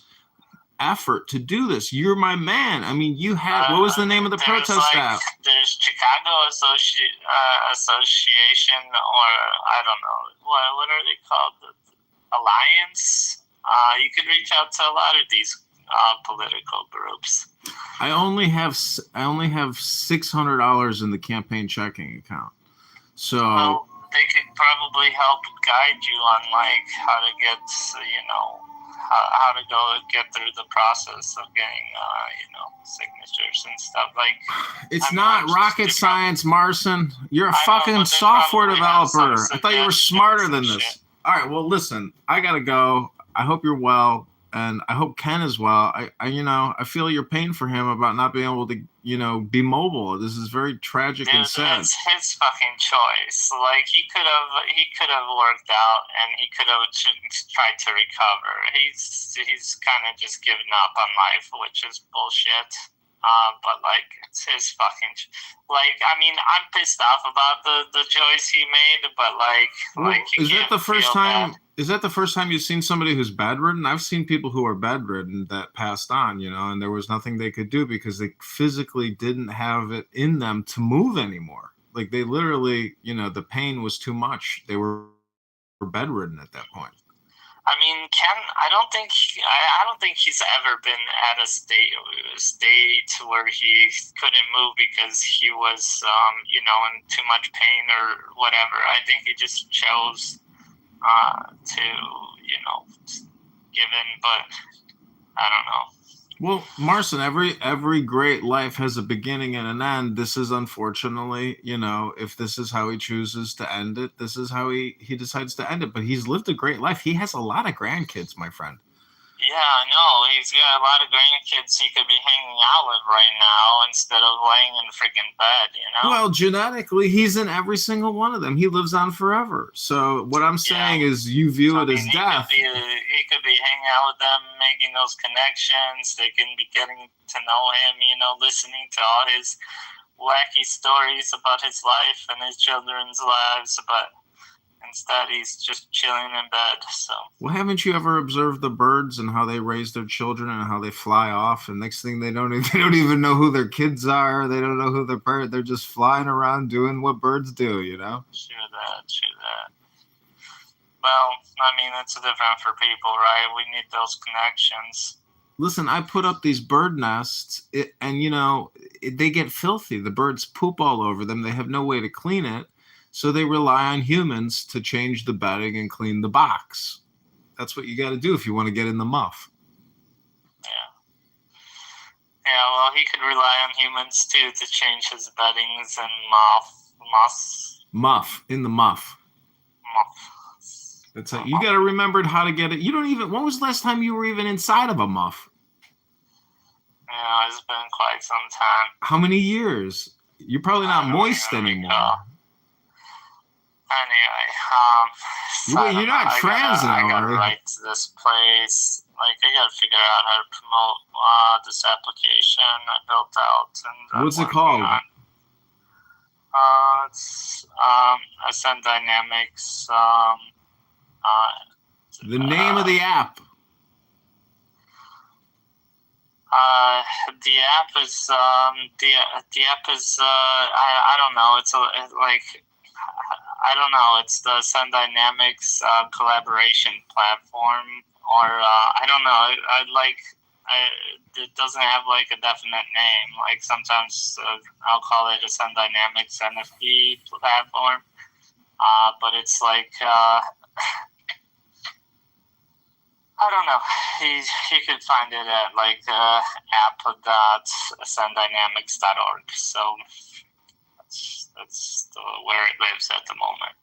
effort to do this. You're my man. I mean, you had, what was the name of the protest staff? There's Chicago Association, or I don't know, what are they called? The Alliance? You could reach out to a lot of these political groups. I only have $600 in the campaign checking account. So they could probably help guide you on like how to get, how to go get through the process of getting, signatures and stuff. Like, it's not rocket science, Marcin. You're a fucking software developer. I thought you were smarter than this. Shit. All right, well, listen, I gotta go. I hope you're well, and I hope Ken is well. I feel your pain for him about not being able to, be mobile. This is very tragic and sad. It's his fucking choice. Like, he could have worked out, and he could have tried to recover. He's kind of just given up on life, which is bullshit. But like, it's his fucking, like, I mean, I'm pissed off about the choice he made, but like, is that the first time? Is that the first time you've seen somebody who's bedridden? I've seen people who are bedridden that passed on, and there was nothing they could do because they physically didn't have it in them to move anymore. Like, they literally, the pain was too much. They were bedridden at that point. I mean, Ken, I don't think he's ever been at a state where he couldn't move because he was, in too much pain or whatever. I think he just chose to, give in, but I don't know. Well, Marcin, every great life has a beginning and an end. This is unfortunately, if this is how he chooses to end it, this is how he decides to end it. But he's lived a great life. He has a lot of grandkids, my friend. Yeah, I know. He's got a lot of grandkids he could be hanging out with right now instead of laying in freaking bed, you know? Well, genetically, he's in every single one of them. He lives on forever. So what I'm saying is you view it as death. He could be hanging out with them, making those connections. They can be getting to know him, you know, listening to all his wacky stories about his life and his children's lives, but instead he's just chilling in bed. So Well, haven't you ever observed the birds and how they raise their children and how they fly off? And next thing they don't even know who their kids are. They don't know who their parents. They're just flying around doing what birds do, you know? True that. Well, I mean, it's different for people, right? We need those connections. Listen, I put up these bird nests, and, you know, they get filthy. The birds poop all over them. They have no way to clean it. So they rely on humans to change the bedding and clean the box. That's what you got to do if you want to get in the muff. Yeah, well, he could rely on humans, too, to change his beddings and Muff, in the muff. That's how, you got to remember how to get it. You don't even, when was the last time you were even inside of a muff? Yeah, it's been quite some time. How many years? You're probably not moist anymore. Anyway, Wait, you're not trans now, I gotta are you? write to this place. Like, I gotta figure out how to promote this application I built out. And What's it called? It's Ascend Dynamics. The name of the app. The app is I don't know. It's I don't know. It's the Sun Dynamics collaboration platform, or I don't know. It doesn't have like a definite name. Like sometimes I'll call it a Sun Dynamics NFT platform, but it's like I don't know. You could find it at like app.sundynamics.org. So that's where it lives at the moment.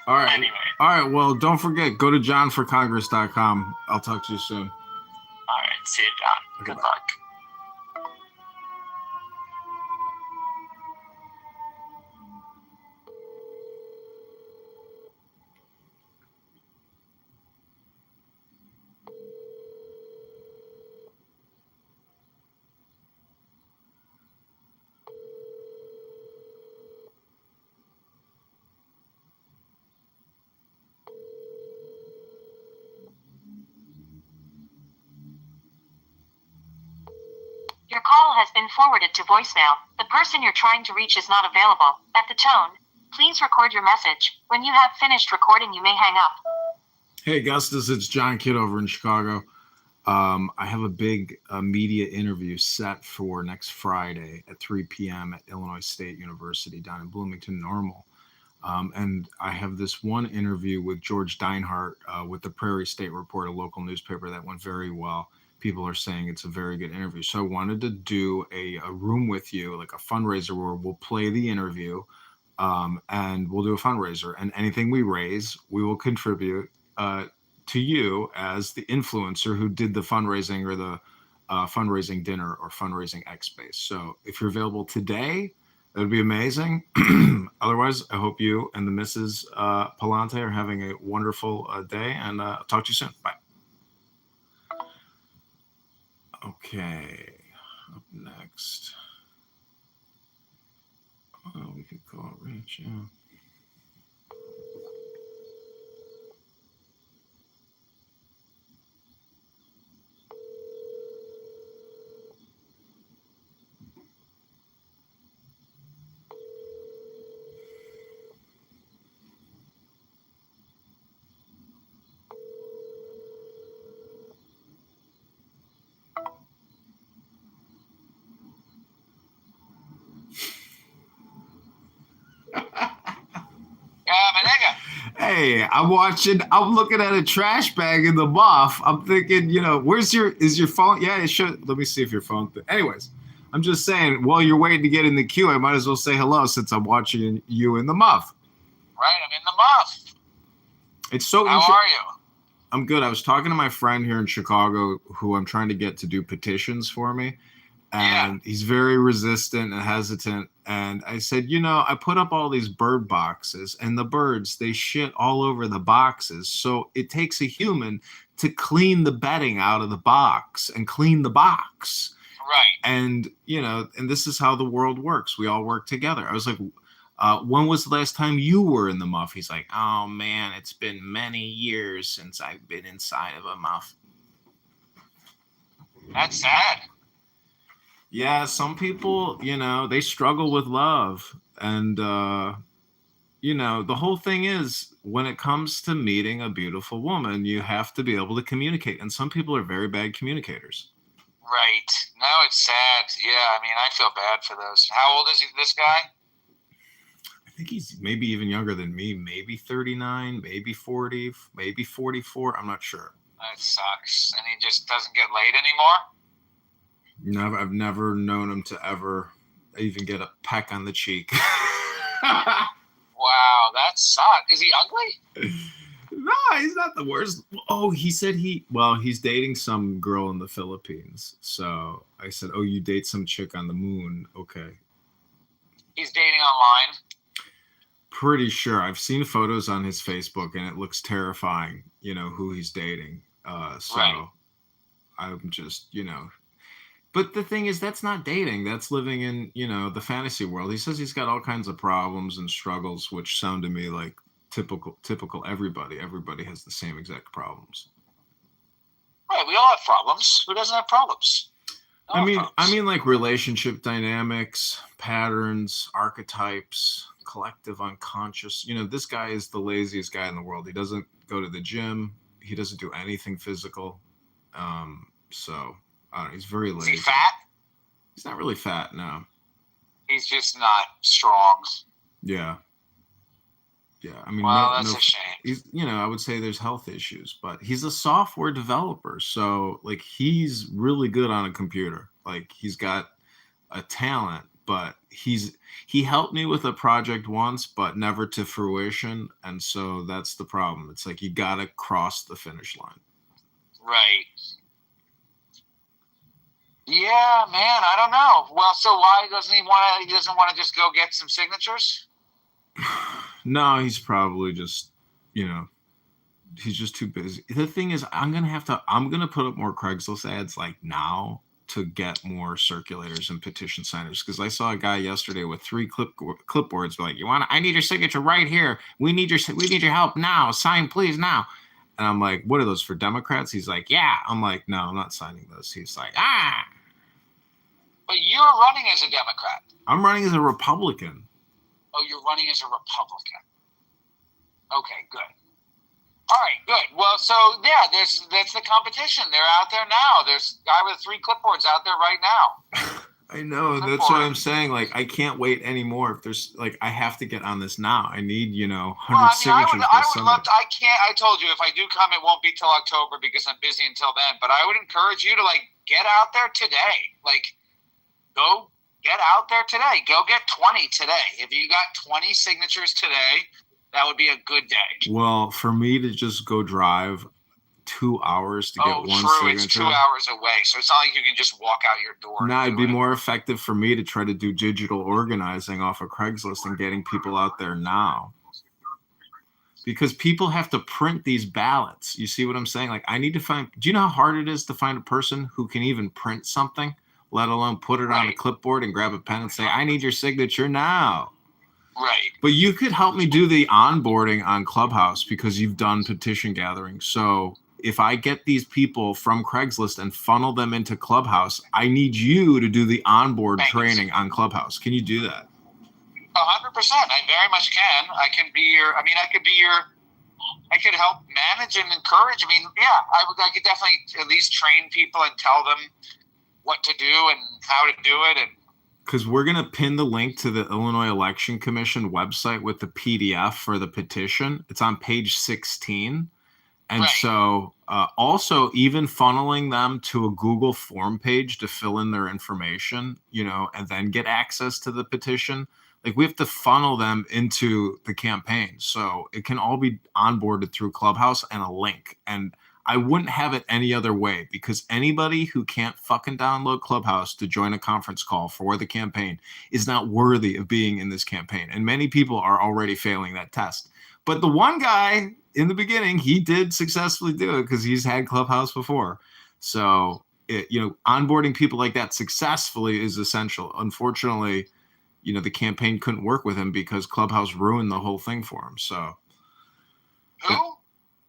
All right. Anyway. All right. Well, don't forget, go to johnforcongress.com. I'll talk to you soon. All right. See you, John. Good luck. Your call has been forwarded to voicemail. The person you're trying to reach is not available. At the tone, please record your message. When you have finished recording, you may hang up. Hey, Augustus, it's John Kitover in Chicago. I have a big media interview set for next Friday at 3 p.m. at Illinois State University down in Bloomington Normal. And I have this one interview with George Deinhardt with the Prairie State Report, a local newspaper, that went very well. People are saying it's a very good interview. So I wanted to do a room with you, like a fundraiser where we'll play the interview and we'll do a fundraiser. And anything we raise, we will contribute to you as the influencer who did the fundraising or the fundraising dinner or fundraising X Space. So if you're available today, that would be amazing. Otherwise, I hope you and the Mrs. Palante are having a wonderful day, and I'll talk to you soon. Bye. Okay, up next. Oh, we could call Rich, yeah. Hey, I'm looking at a trash bag in the muff. I'm thinking, is your phone? Yeah, it should. Let me see if your phone. Anyways, I'm just saying, while you're waiting to get in the queue, I might as well say hello since I'm watching you in the muff. Right, I'm in the muff. It's so How are you? I'm good. I was talking to my friend here in Chicago who I'm trying to get to do petitions for me. And he's very resistant and hesitant. And I said, I put up all these bird boxes and the birds, they shit all over the boxes. So it takes a human to clean the bedding out of the box and clean the box. Right. And, and this is how the world works. We all work together. I was like, when was the last time you were in the muff? He's like, oh man, it's been many years since I've been inside of a muff. That's sad. Yeah, some people, they struggle with love. And, the whole thing is when it comes to meeting a beautiful woman, you have to be able to communicate. And some people are very bad communicators. Right. No, it's sad. Yeah, I mean, I feel bad for those. How old is this guy? I think he's maybe even younger than me, maybe 39, maybe 40, maybe 44. I'm not sure. That sucks. And he just doesn't get laid anymore? No, I've never known him to ever even get a peck on the cheek. Wow, that sucks. Is he ugly? No, he's not the worst. Oh, he said he's dating some girl in the Philippines. So I said, oh, you date some chick on the moon. Okay. He's dating online? Pretty sure. I've seen photos on his Facebook and it looks terrifying, who he's dating. Right. I'm just, But the thing is, that's not dating. That's living in, the fantasy world. He says he's got all kinds of problems and struggles, which sound to me like typical everybody. Everybody has the same exact problems. Right. We all have problems. Who doesn't have problems? I mean, like relationship dynamics, patterns, archetypes, collective unconscious. This guy is the laziest guy in the world. He doesn't go to the gym. He doesn't do anything physical. So I don't know, he's very lazy. Is he fat? He's not really fat, no. He's just not strong. Yeah. Yeah, I mean, well, that's a shame. He's, I would say there's health issues, but he's a software developer, so like he's really good on a computer. Like he's got a talent, but he helped me with a project once, but never to fruition, and so that's the problem. It's like you gotta cross the finish line. Right. Yeah, man, I don't know. Well, so why doesn't he want to? He doesn't want to just go get some signatures? No, he's probably just, he's just too busy. The thing is, I'm going to put up more Craigslist ads like now to get more circulators and petition signers. Cause I saw a guy yesterday with 3 clipboards like, I need your signature right here. We need your help now. Sign please now. And I'm like, what are those for Democrats? He's like, yeah. I'm like, no, I'm not signing those. He's like, But you're running as a Democrat. I'm running as a Republican. Oh, you're running as a Republican. Okay, good. All right, good. Well, so yeah, that's the competition. They're out there now. There's a guy with 3 clipboards out there right now. I know. That's what I'm saying. Like, I can't wait anymore. If there's I have to get on this now. I need 100 signatures. I would love to. I told you if I do come, it won't be till October because I'm busy until then. But I would encourage you to get out there today. Go get out there today. Go get 20 today. If you got 20 signatures today, that would be a good day. Well, for me to just go drive 2 hours to get one signature. It's 2 hours away, so it's not like you can just walk out your door. No, it'd be more effective for me to try to do digital organizing off of Craigslist and getting people out there now. Because people have to print these ballots. You see what I'm saying? I need to find. Do you know how hard it is to find a person who can even print something, let alone put it on a clipboard and grab a pen and say, I need your signature now. Right. But you could help me do the onboarding on Clubhouse because you've done petition gathering. So if I get these people from Craigslist and funnel them into Clubhouse, I need you to do the onboard training on Clubhouse. Can you do that? 100%. I very much can. I could help manage and encourage. I could definitely at least train people and tell them what to do and how to do it. And because we're going to pin the link to the Illinois Election Commission website with the PDF for the petition. It's on page 16. And so also even funneling them to a Google form page to fill in their information, and then get access to the petition. Like, we have to funnel them into the campaign. So it can all be onboarded through Clubhouse and a link. And I wouldn't have it any other way, because anybody who can't fucking download Clubhouse to join a conference call for the campaign is not worthy of being in this campaign. And many people are already failing that test. But the one guy in the beginning, he did successfully do it because he's had Clubhouse before. So, onboarding people like that successfully is essential. Unfortunately, the campaign couldn't work with him because Clubhouse ruined the whole thing for him. So who?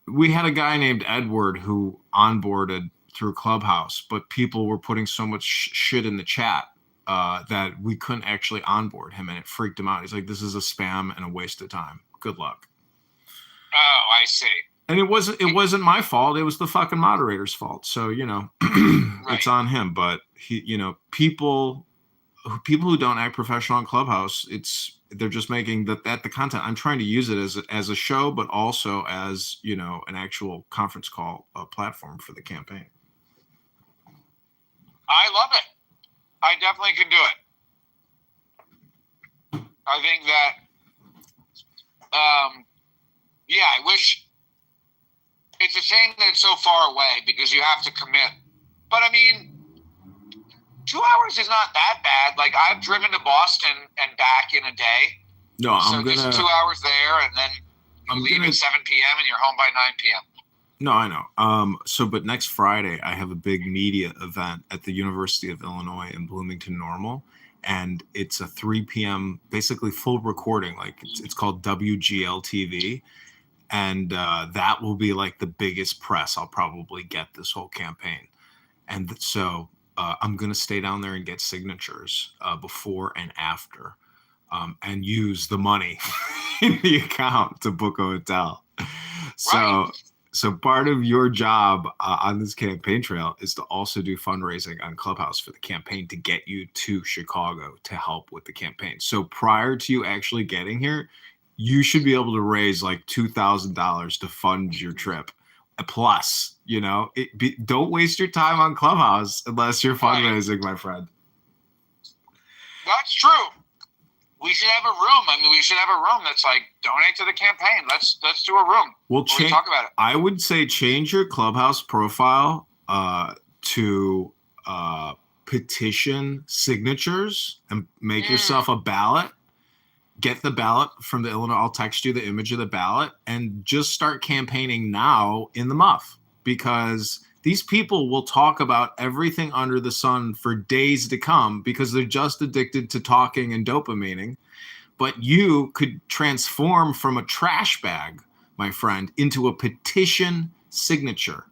We had a guy named Edward who onboarded through Clubhouse, but people were putting so much shit in the chat that we couldn't actually onboard him, and it freaked him out. He's like, this is a spam and a waste of time. Good luck. Oh, I see. And it wasn't my fault. It was the fucking moderator's fault. So, it's on him. But people who don't act professional on Clubhouse, they're just making the content. I'm trying to use it as a show, but also as, an actual conference call platform for the campaign. I love it. I definitely can do it. I think that, I wish. It's a shame that it's so far away because you have to commit. But I mean, 2 hours is not that bad. Like, I've driven to Boston and back in a day. No, just 2 hours there, and then you leave at 7 p.m. and you're home by 9 p.m. No, I know. But next Friday, I have a big media event at the University of Illinois in Bloomington Normal. And it's a 3 p.m. basically full recording. Like, it's called WGL TV. And that will be like the biggest press I'll probably get this whole campaign. And so I'm going to stay down there and get signatures before and after, and use the money in the account to book a hotel. So part of your job on this campaign trail is to also do fundraising on Clubhouse for the campaign to get you to Chicago to help with the campaign. So prior to you actually getting here, you should be able to raise like $2,000 to fund your trip. Plus, don't waste your time on Clubhouse unless you're fundraising, my friend. That's true. We should have a room. I mean, we should have a room that's like, donate to the campaign. Let's do a room. We'll talk about it. I would say change your Clubhouse profile to petition signatures and make yourself a ballot. Get the ballot from the Illinois. I'll text you the image of the ballot and just start campaigning now in the muff, because these people will talk about everything under the sun for days to come because they're just addicted to talking and dopamining. But you could transform from a trash bag, my friend, into a petition signature.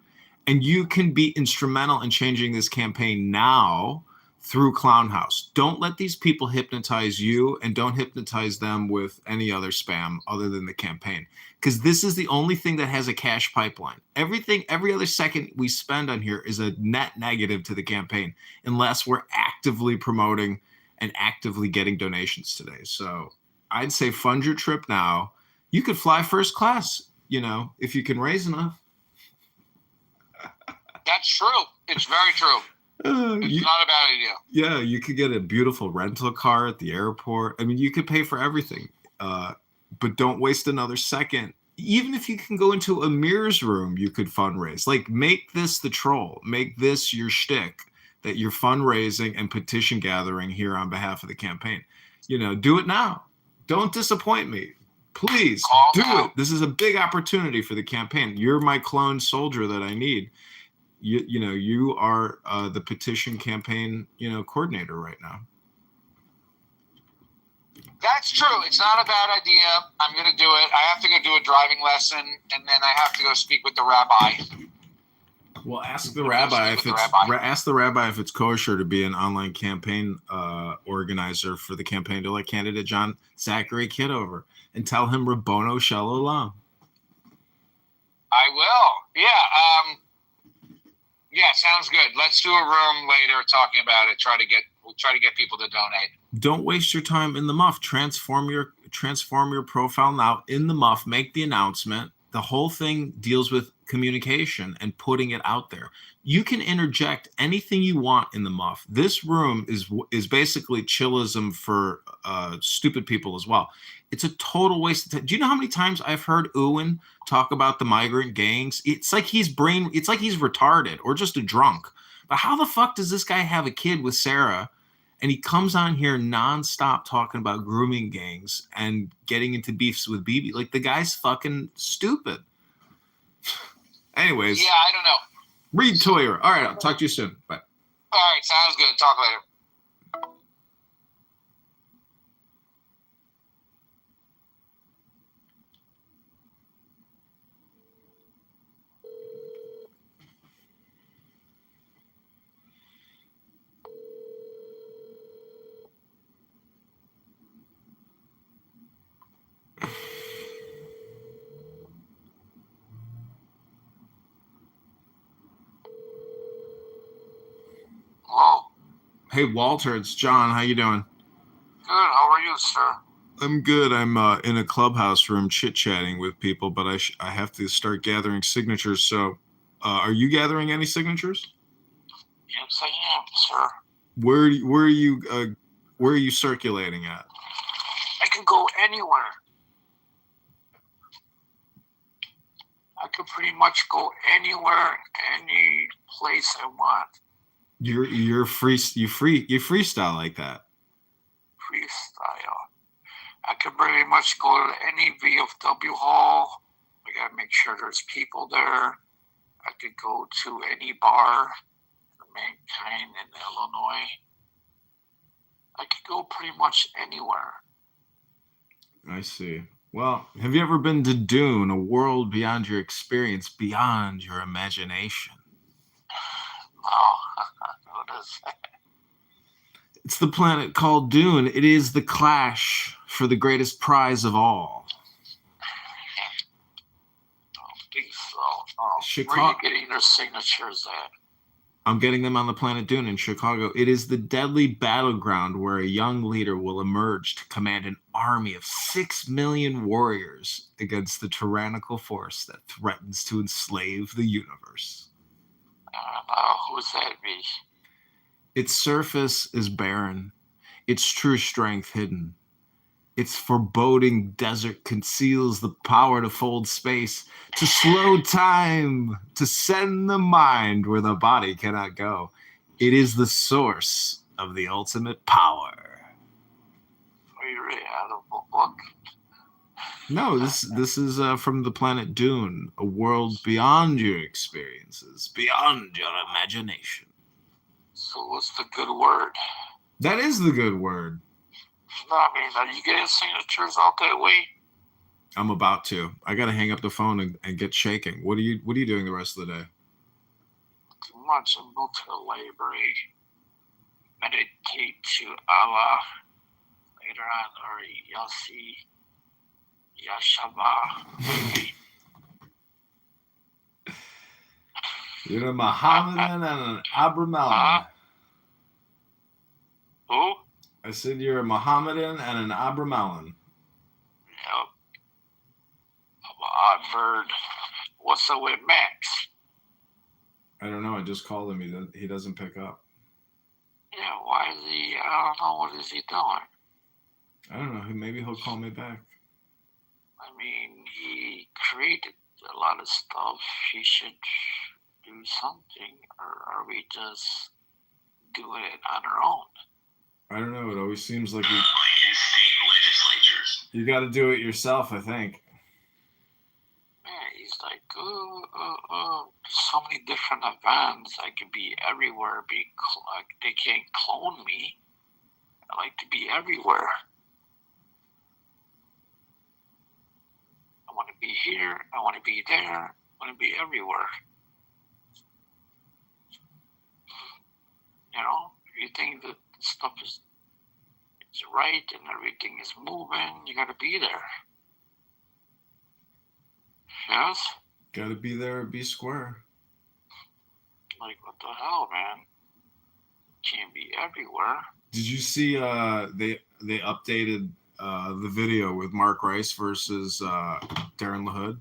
And you can be instrumental in changing this campaign now through Clown House. Don't let these people hypnotize you, and don't hypnotize them with any other spam other than the campaign. Because this is the only thing that has a cash pipeline. Every other second we spend on here is a net negative to the campaign, unless we're actively promoting and actively getting donations today. So I'd say fund your trip now. You could fly first class, if you can raise enough. That's true. It's very true. It's not a bad idea. Yeah, you could get a beautiful rental car at the airport. I mean, you could pay for everything, but don't waste another second. Even if you can go into a mirrors room, you could fundraise. Like, make this the troll. Make this your shtick, that you're fundraising and petition gathering here on behalf of the campaign. Do it now. Don't disappoint me. Please do it. This is a big opportunity for the campaign. You're my clone soldier that I need. You are the petition campaign, coordinator right now. That's true. It's not a bad idea. I'm going to do it. I have to go do a driving lesson, and then I have to go speak with the rabbi. Well, ask the rabbi if it's kosher to be an online campaign organizer for the campaign to elect candidate John Zachary Kitover, and tell him Rabbono Shalom. I will. Yeah. Yeah, sounds good. Let's do a room later talking about it. We'll try to get people to donate. Don't waste your time in the muff. Transform your profile now in the muff. Make the announcement. The whole thing deals with communication and putting it out there. You can interject anything you want in the muff. This room is basically chillism for stupid people as well. It's a total waste of time. Do you know how many times I've heard Ewan talk about the migrant gangs? It's like he's retarded or just a drunk. But how the fuck does this guy have a kid with Sarah? And he comes on here nonstop talking about grooming gangs and getting into beefs with BB. Like, the guy's fucking stupid. Anyways. Yeah, I don't know. Read Toyer. All right, I'll talk to you soon. Bye. All right, sounds good. Talk later. Hello. Hey, Walter, it's John. How you doing? Good. How are you, sir? I'm good. I'm in a clubhouse room chit-chatting with people, but I have to start gathering signatures. So, are you gathering any signatures? Yes, I am, sir. Where are you circulating at? I can go anywhere. I could pretty much go anywhere, any place I want. You freestyle like that. Freestyle. I could pretty much go to any VFW hall. I gotta make sure there's people there. I could go to any bar for Mankind in Illinois. I could go pretty much anywhere. I see. Well, have you ever been to Dune, a world beyond your experience, beyond your imagination? No. What is that? It's the planet called Dune. It is the clash for the greatest prize of all. I don't think so. Chicago. Where are you getting their signatures at? I'm getting them on the planet Dune in Chicago. It is the deadly battleground where a young leader will emerge to command an army of 6 million warriors against the tyrannical force that threatens to enslave the universe. Who's that be? Its surface is barren, its true strength hidden. Its foreboding desert conceals the power to fold space, to slow time, to send the mind where the body cannot go. It is the source of the ultimate power. Are you ready out of a book? No, this is from the planet Dune, a world beyond your experiences, beyond your imagination. So what's the good word? That is the good word. No, I mean, are you getting signatures out that way? I'm about to. I gotta hang up the phone and get shaking. What are you doing the rest of the day? Too much. I'm going to the library. Meditate to Allah. Later on, or Yasi. Yashaba. You're a Mohammedan and an Abramelin. Who? I said you're a Mohammedan and an Abramelin. Yep. I've heard. What's up with Max? I don't know. I just called him. He doesn't pick up. Yeah, why is he? I don't know. What is he doing? I don't know. Maybe he'll call me back. I mean, he created a lot of stuff. He should do something, or are we just doing it on our own? I don't know. It always seems like you got to do it yourself, I think. Man, he's like, so many different events. I could be everywhere. They can't clone me. I like to be everywhere. I want to be here. I want to be there. I want to be everywhere. You know, if you think that stuff is right and everything is moving, you got to be there. Yes? Got to be there or be square. Like, what the hell, man? Can't be everywhere. Did you see they updated the video with Mark Rice versus Darren LaHood?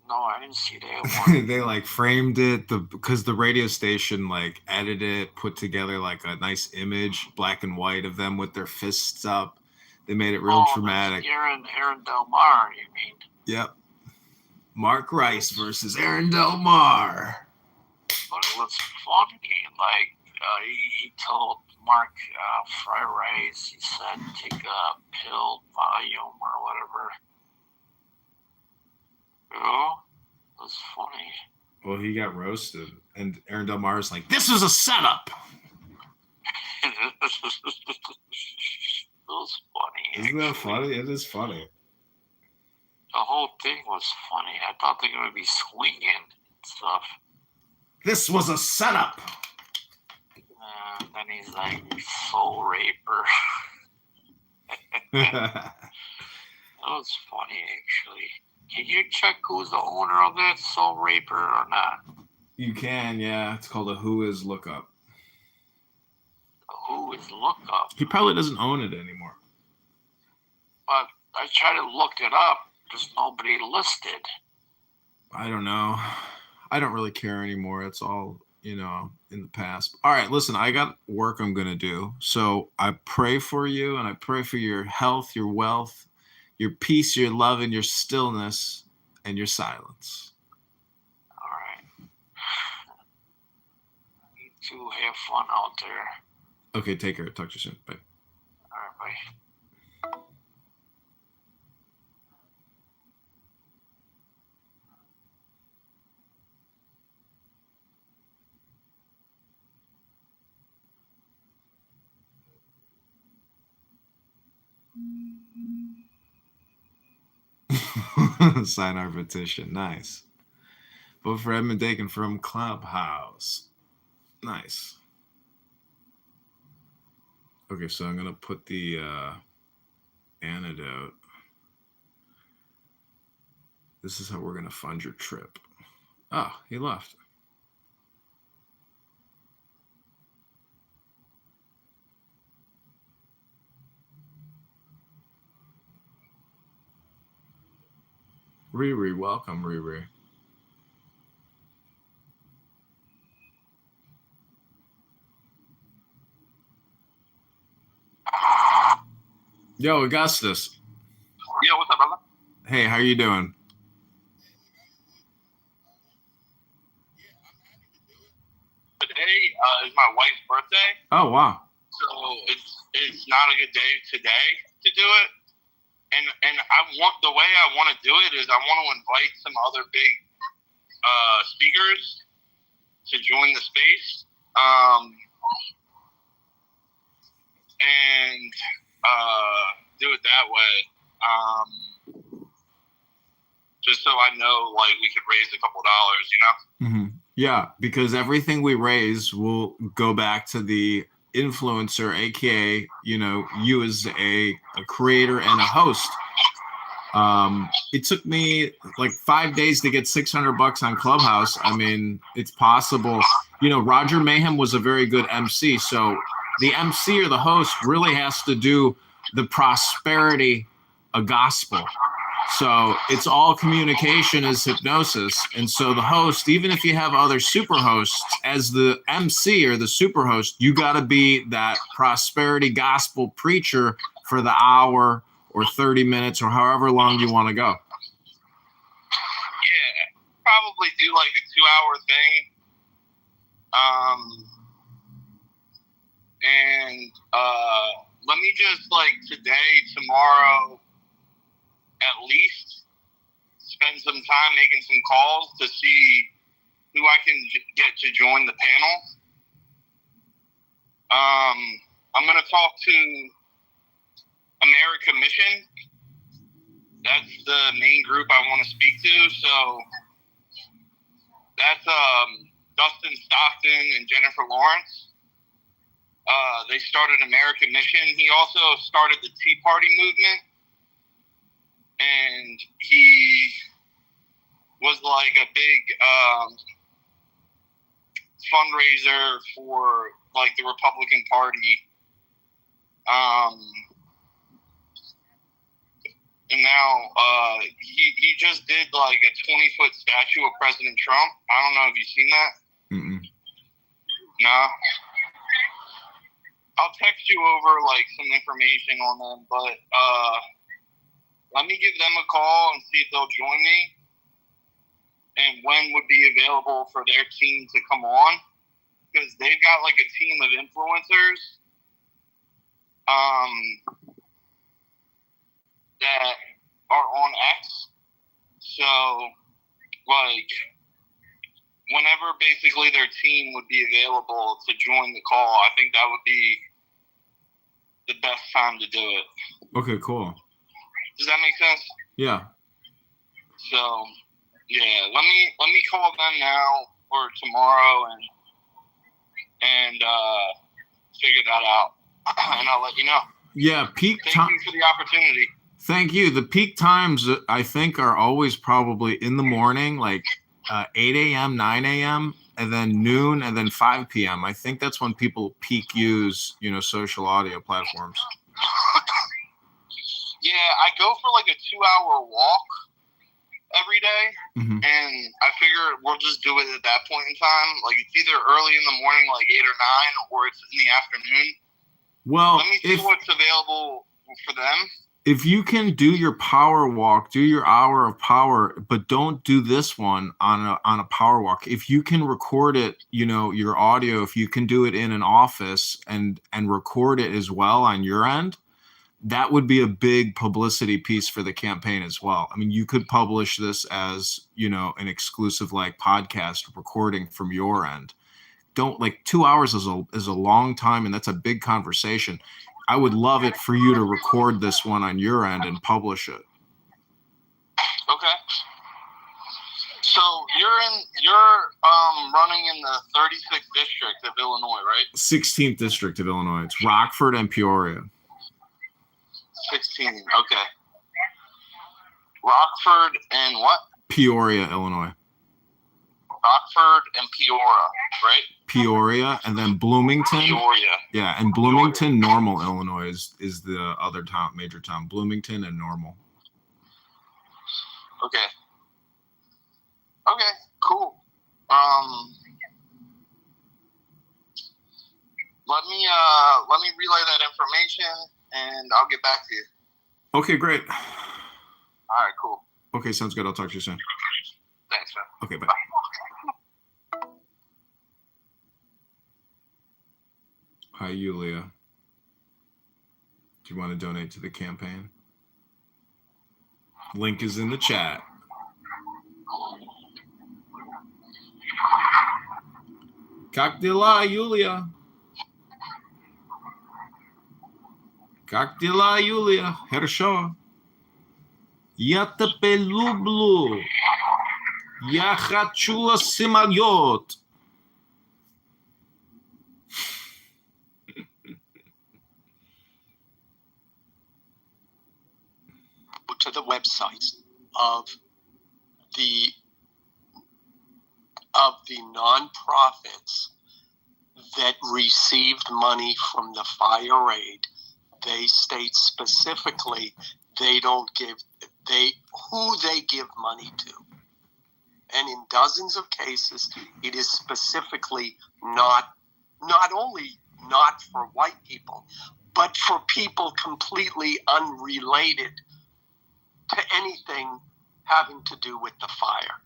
No, I didn't see that one. They like framed it because the radio station like edited it, put together like a nice image, black and white of them with their fists up. They made it real dramatic. Aaron Del Mar, you mean? Yep. Mark Rice versus Aaron Del Mar. But it was funny. Like he told Mark Fry Rice, he said, take a pill, volume, or whatever. You know? It was funny. Well, he got roasted, and Aaron Del Mar is like, "This was a setup." It was funny. Isn't that funny? It is funny. The whole thing was funny. I thought they were going to be swinging and stuff. This was a setup. Then he's like, soul raper. That was funny, actually. Can you check who's the owner of that soul raper or not? You can, yeah. It's called a Who Is Lookup. Who is Lookup? He probably doesn't own it anymore. But I tried to look it up. There's nobody listed. I don't know. I don't really care anymore. It's all, in the past. All right, listen, I got work I'm going to do. So I pray for you, and I pray for your health, your wealth, your peace, your love, and your stillness, and your silence. All right. You two have fun out there. Okay, take care. Talk to you soon. Bye. All right, bye. Sign our petition. Nice. Vote for Edmund Dakin from Clubhouse. Nice. Okay, so I'm going to put the antidote. This is how we're going to fund your trip. Oh, he left. Riri, welcome, Riri. Yo, Augustus. Yeah, what's up, brother? Hey, how you doing? Today is my wife's birthday, Oh, wow. so it's not a good day today to do it. And the way I want to do it is I want to invite some other big speakers to join the space, and do it that way. Just so I know, like, we could raise a couple dollars, Mm-hmm. Yeah, because everything we raise will go back to the influencer, aka, you as a creator and a host. It took me like 5 days to get $600 on Clubhouse. I mean, it's possible. Roger Mayhem was a very good MC. So the MC or the host really has to do the prosperity gospel. So it's all communication is hypnosis. And so the host, even if you have other super hosts, as the MC or the super host, you got to be that prosperity gospel preacher for the hour or 30 minutes or however long you want to go. Yeah, probably do like a 2-hour thing. And let me just, like, today, tomorrow, at least spend some time making some calls to see who I can get to join the panel. I'm going to talk to America Mission. That's the main group I want to speak to. So that's Dustin Stockton and Jennifer Lawrence. They started America Mission. He also started the Tea Party movement. And he was like a big fundraiser for like the Republican Party. And now he just did like a 20-foot statue of President Trump. I don't know if you've seen that. Mm-mm. No. I'll text you over like some information on them, but let me give them a call and see if they'll join me and when would be available for their team to come on, because they've got like a team of influencers that are on X. So like whenever basically their team would be available to join the call, I think that would be the best time to do it. Okay, cool. Does that make sense? Yeah. So, yeah, let me call them now or tomorrow and figure that out, and I'll let you know. Yeah, peak time. Thank you for the opportunity. Thank you. The peak times, I think, are always probably in the morning, like 8 a.m., 9 a.m., and then noon, and then 5 p.m. I think that's when people peak use, social audio platforms. Yeah, I go for like a 2-hour walk every day, Mm-hmm. and I figure we'll just do it at that point in time. Like it's either early in the morning, like 8 or 9, or it's in the afternoon. Well, let me see what's available for them. If you can do your power walk, do your hour of power, but don't do this one on a power walk. If you can record it, your audio, if you can do it in an office and record it as well on your end, that would be a big publicity piece for the campaign as well. I mean, you could publish this as, an exclusive like podcast recording from your end. Don't 2 hours is a long time, and that's a big conversation. I would love it for you to record this one on your end and publish it. Okay. So you're running in the 36th district of Illinois, right? 16th district of Illinois. It's Rockford and Peoria. 16. Okay. Rockford and what? Peoria, Illinois. Rockford and Peoria, right? Peoria, and then Bloomington. Peoria. Yeah, and Bloomington, Normal, Illinois is the other town, major town. Bloomington and Normal. Okay. Okay, cool. Let me relay that information, and I'll get back to you. Okay, great. All right, cool. Okay, sounds good. I'll talk to you soon. Thanks, man. Okay, bye. Hi, Yulia. Do you want to donate to the campaign? Link is in the chat. Как дела, Юлия? Как дела, Юлия? Хорошо. Я тебя люблю. Я хочу самолет. To the websites of the nonprofits that received money from the fire aid. They state specifically who they give money to. And in dozens of cases, it is specifically not only not for white people, but for people completely unrelated to anything having to do with the fire,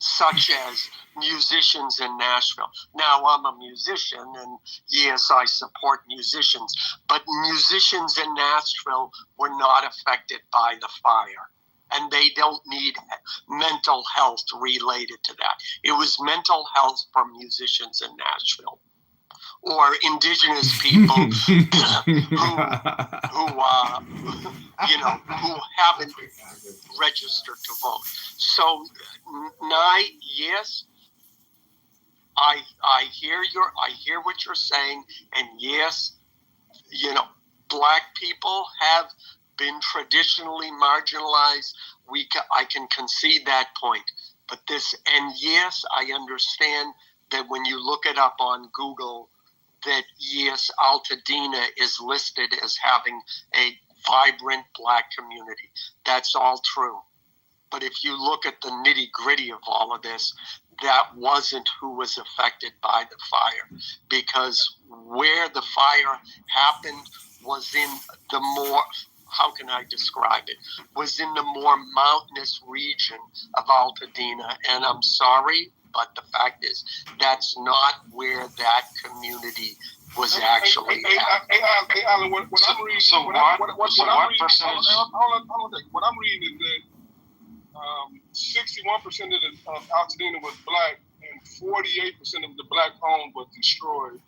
such as musicians in Nashville. Now, I'm a musician, and yes, I support musicians, but musicians in Nashville were not affected by the fire, and they don't need mental health related to that. It was mental health for musicians in Nashville, or indigenous people who haven't registered to vote. So, yes, I hear what you're saying, and yes, black people have been traditionally marginalized. I can concede that point, but yes, I understand that when you look it up on Google, that yes, Altadena is listed as having a vibrant Black community. That's all true. But if you look at the nitty-gritty of all of this, that wasn't who was affected by the fire, because where the fire happened was in the more, how can I describe it, was in the more mountainous region of Altadena. And I'm sorry, but the fact is, that's not where that community was actually at. Hey, Alan, what I'm reading, what I'm reading is that 61% of Altadena was Black, and 48% of the Black home was destroyed.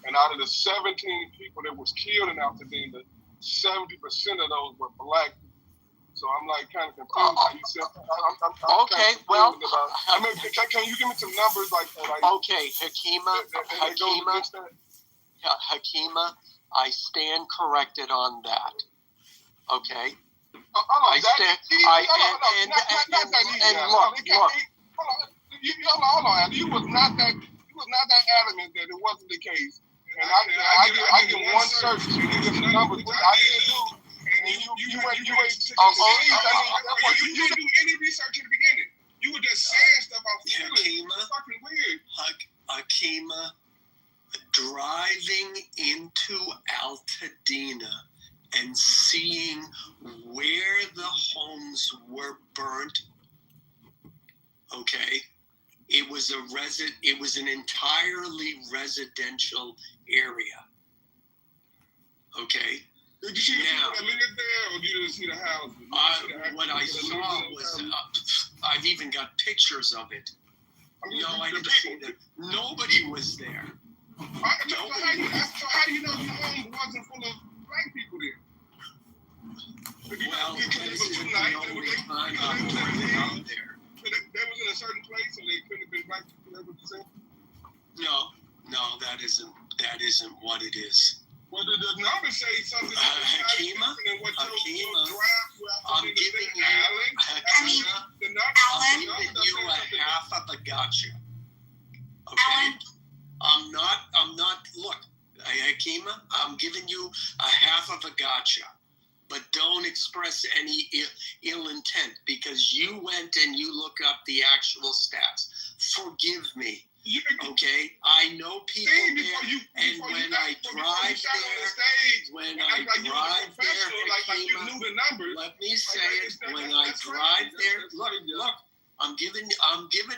And out of the 17 people that was killed in Altadena, 70% of those were Black. So I'm like kind of confused. Can you give me some numbers like okay, Hakima, I stand corrected on that. Okay. Hold on. You was not that adamant that it wasn't the case. And I get one search to give some numbers, which I did do. And you didn't do any research in the beginning. You were just saying stuff about feelings. It's fucking weird. Hakima, driving into Altadena and seeing where the homes were burnt, okay, it was an entirely residential area, okay. Did you see people that lived there, or did you just see the houses? What I saw was, I've even got pictures of it. No, I didn't see that. Nobody was there. So how do you know the home wasn't full of Black people there? Well, because it was the only time I'm driving out there. They was in a certain place, and they couldn't have been Black people. That's what you're saying? No, that isn't what it is. Well, the numbers say something. Hakima, I'm giving you a half of a gotcha. Okay? I'm not, look, Hakima, I'm giving you a half of a gotcha. But don't express any ill intent, because you went and you look up the actual stats. Forgive me. Okay, I know people there, and when I drive there, let me say it. When I drive there, look, I'm giving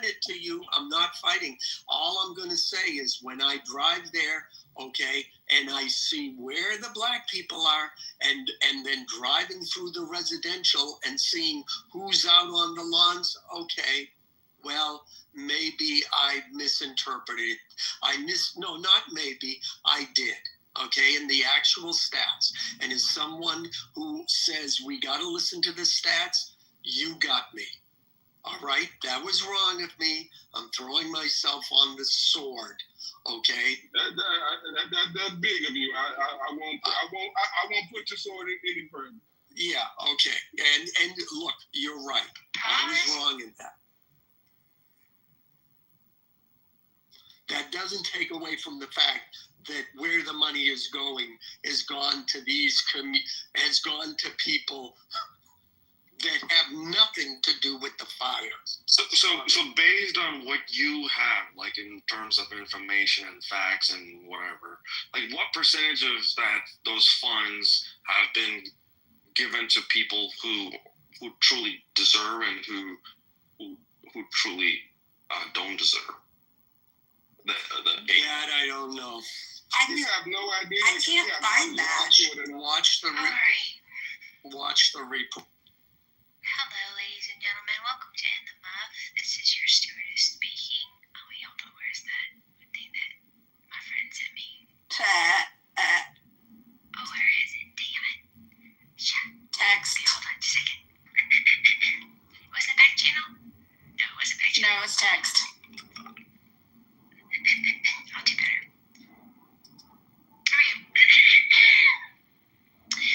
it to you. I'm not fighting. All I'm going to say is when I drive there, okay, and I see where the Black people are, and then driving through the residential and seeing who's out on the lawns, okay, well, maybe I misinterpreted. Not maybe, I did. Okay, in the actual stats. And as someone who says we got to listen to the stats, you got me. All right, that was wrong of me. I'm throwing myself on the sword. Okay. That's big of you. I won't put your sword in any further. Yeah. Okay. And look, you're right. I was wrong in that. That doesn't take away from the fact that where the money is going has gone to has gone to people that have nothing to do with the fire. So based on what you have, like in terms of information and facts and whatever, like what percentage of those funds have been given to people who truly deserve and who truly don't deserve? That I don't know. I have no idea. I can't find that. Watch the report. Hello, ladies and gentlemen. Welcome to In the Muff. This is your stewardess speaking. Oh, wait, hold on. Where's that thing that my friend sent me? Oh, where is it? Damn it. Shit. Text. Okay, hold on just a second. Was it back channel? No, it wasn't back channel. No, it's text. I'll do better. Here we go.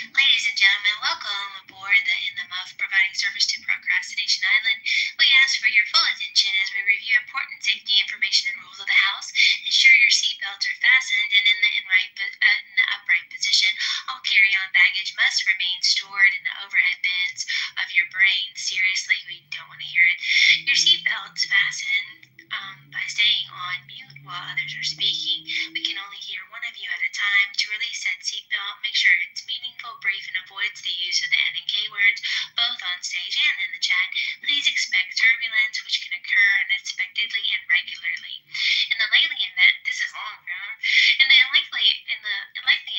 Ladies and gentlemen, welcome aboard the In the others are speaking. We can only hear one of you at a time. To release said seatbelt, make sure it's meaningful, brief, and avoids the use of the N and K words, both on stage and in the chat. Please expect turbulence, which can occur unexpectedly and regularly. In the likely event, this is long, bro. In the likely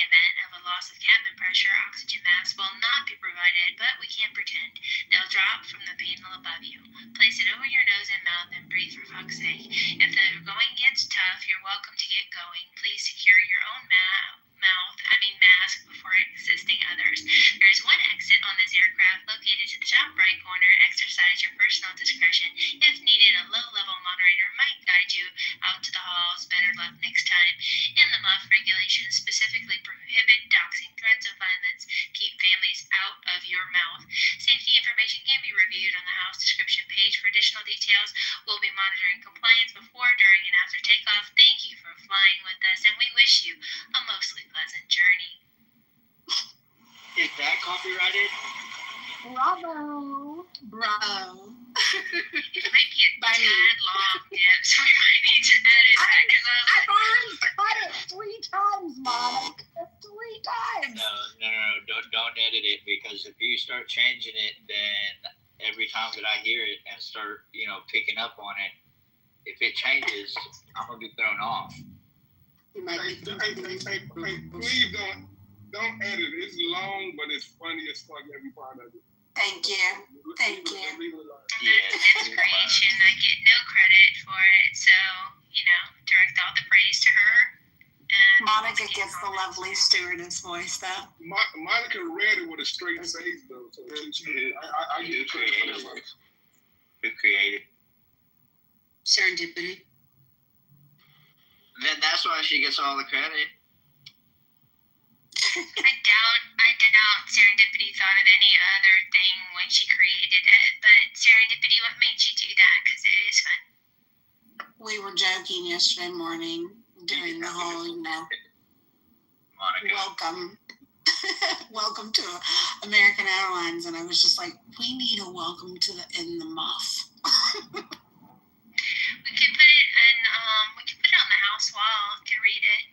event of a loss of cabin pressure, oxygen masks will not be provided, but we can pretend. They'll drop from the panel above you. Place it over your nose and mouth and breathe for fuck's sake. If the going gets tough, you're welcome to get going. Please secure your own mask before assisting others. There is one exit on this aircraft located to the top right corner. Exercise your personal discretion. If needed, a low-level moderator might guide you out to the halls. Better luck next time. In the MUF regulations specifically prohibit doxing, threats of violence. Keep families out of your mouth. Safety information can be reviewed on the house description page for additional details. We'll be monitoring compliance before, during, and after takeoff. Thank you for flying with us, and we wish you a mostly pleasant journey. Is that copyrighted? Bravo. Bravo. It might be a tad long, Dip, so we might need to edit that because I've already cut it 3 times, Monica. 3 times. No, don't edit it, because if you start changing it, then every time that I hear it and start, picking up on it, if it changes, I'm gonna be thrown off. Hey, please don't edit it. It's long, but it's funny as fuck every part of it. Thank you. Thank you. It's creation. I get no credit for it, so, direct all the praise to her. And Monica gets the lovely stewardess voice, though. Monica read it with a straight face, though. So I get credit for that. Who created? Serendipity. Then that's why she gets all the credit. I doubt Serendipity thought of any other thing when she created it, but Serendipity, what made you do that? Because it is fun. We were joking yesterday morning, doing the whole, Monica. welcome to American Airlines, and I was just like, we need a welcome to in the muff. We could put it on the house wall. I could read it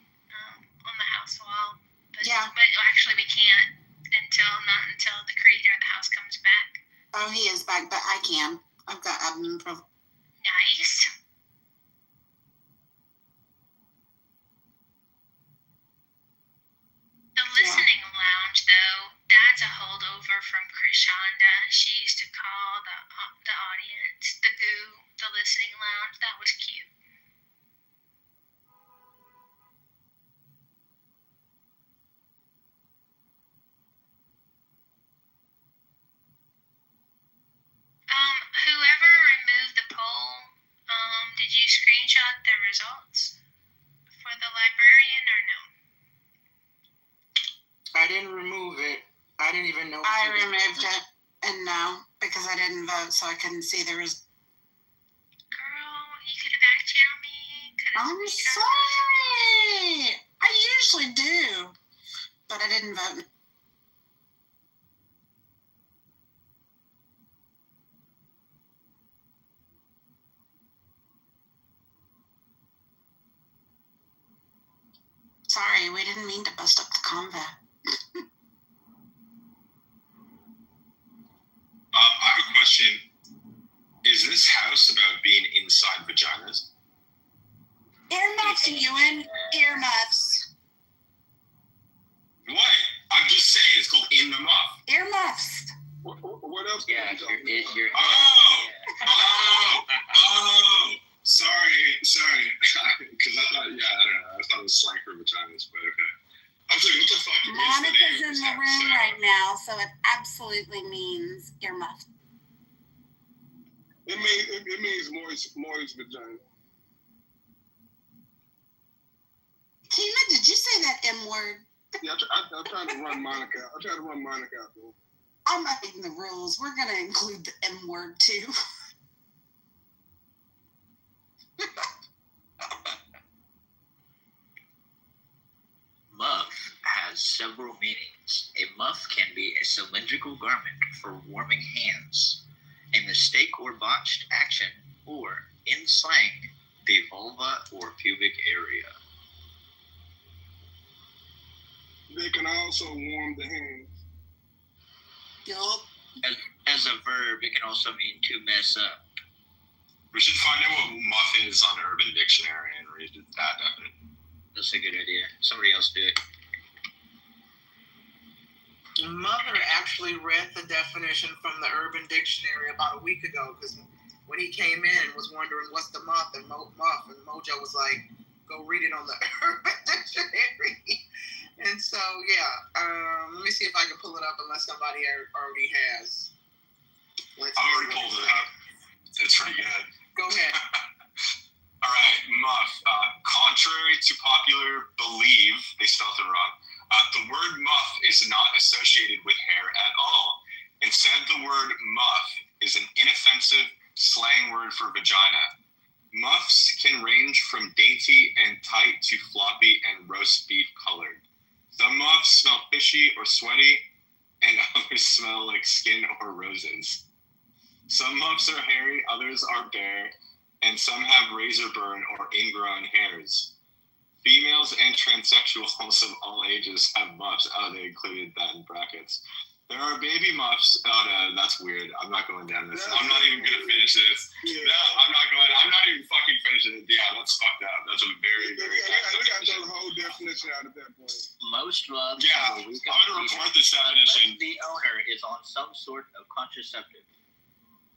on the house wall. But, yeah. But actually, we can't not until the creator of the house comes back. Oh, he is back, but I can. I've got admin Nice. The listening lounge, though, that's a holdover from Krishanda. She used to call the audience the goo, the listening lounge. That was cute. Whoever removed the poll, did you screenshot the results for the librarian or no? I didn't remove it. I didn't even know. I removed it, and no, because I didn't vote, so I couldn't see the results. Girl, you could have back channeled me. I'm sorry. I usually do, but I didn't vote. Sorry, we didn't mean to bust up the combat. I have a question. Is this house about being inside vaginas? Earmuffs, Ewan. Earmuffs. What? I'm just saying, it's called in the muff. Earmuffs. What else? Yeah, your Sorry. Because I thought, I don't know. I thought it was slang for vaginas, but okay. I was like, what the fuck? Monica's in the room right now, so it absolutely means earmuffs. It means moist vagina. Tina, did you say that M word? Yeah, I'm trying to run Monica. I'm trying to run Monica out, though. I'm making the rules. We're going to include the M word, too. Muff has several meanings. A muff can be a cylindrical garment for warming hands, a mistake or botched action, or, in slang, the vulva or pubic area. They can also warm the hands. Yup. As a verb, it can also mean to mess up. We should find out what muff is on Urban Dictionary and read that definition. That's a good idea. Somebody else do it. Mother actually read the definition from the Urban Dictionary about a week ago because when he came in and was wondering what's the muff and Mojo was like, go read it on the Urban Dictionary. And so, let me see if I can pull it up unless somebody already has. I've already pulled it up. It's pretty good. Go ahead. All right, muff. Contrary to popular belief, they spelled it wrong. The word muff is not associated with hair at all. Instead, the word muff is an inoffensive slang word for vagina. Muffs can range from dainty and tight to floppy and roast beef colored. Some muffs smell fishy or sweaty, and others smell like skin or roses. Some muffs are hairy, others are bare, and some have razor burn or ingrown hairs. Females and transsexuals of all ages have muffs. Oh, they included that in brackets. There are baby muffs. Oh, no, that's weird. I'm not going down this. I'm not even going to finish this. No, I'm not even fucking finishing it. Yeah, that's fucked up. That's a very, very We got the whole definition out at that point. Most muffs. Yeah, I'm going to report this definition. The owner is on some sort of contraceptive.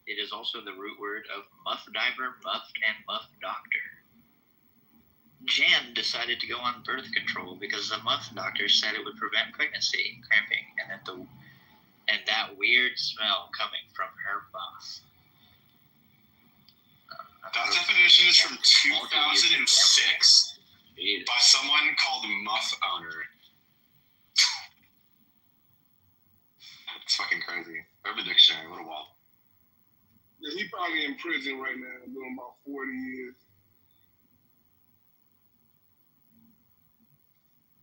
It is also the root word of muff diver, muffed, and muff doctor. Jan decided to go on birth control because the muff doctor said it would prevent pregnancy, cramping, and that weird smell coming from her muff. That definition is from 2006 by someone called Muff Owner. It's fucking crazy. Urban Dictionary, what a wall. Yeah, he probably in prison right now, doing about 40 years.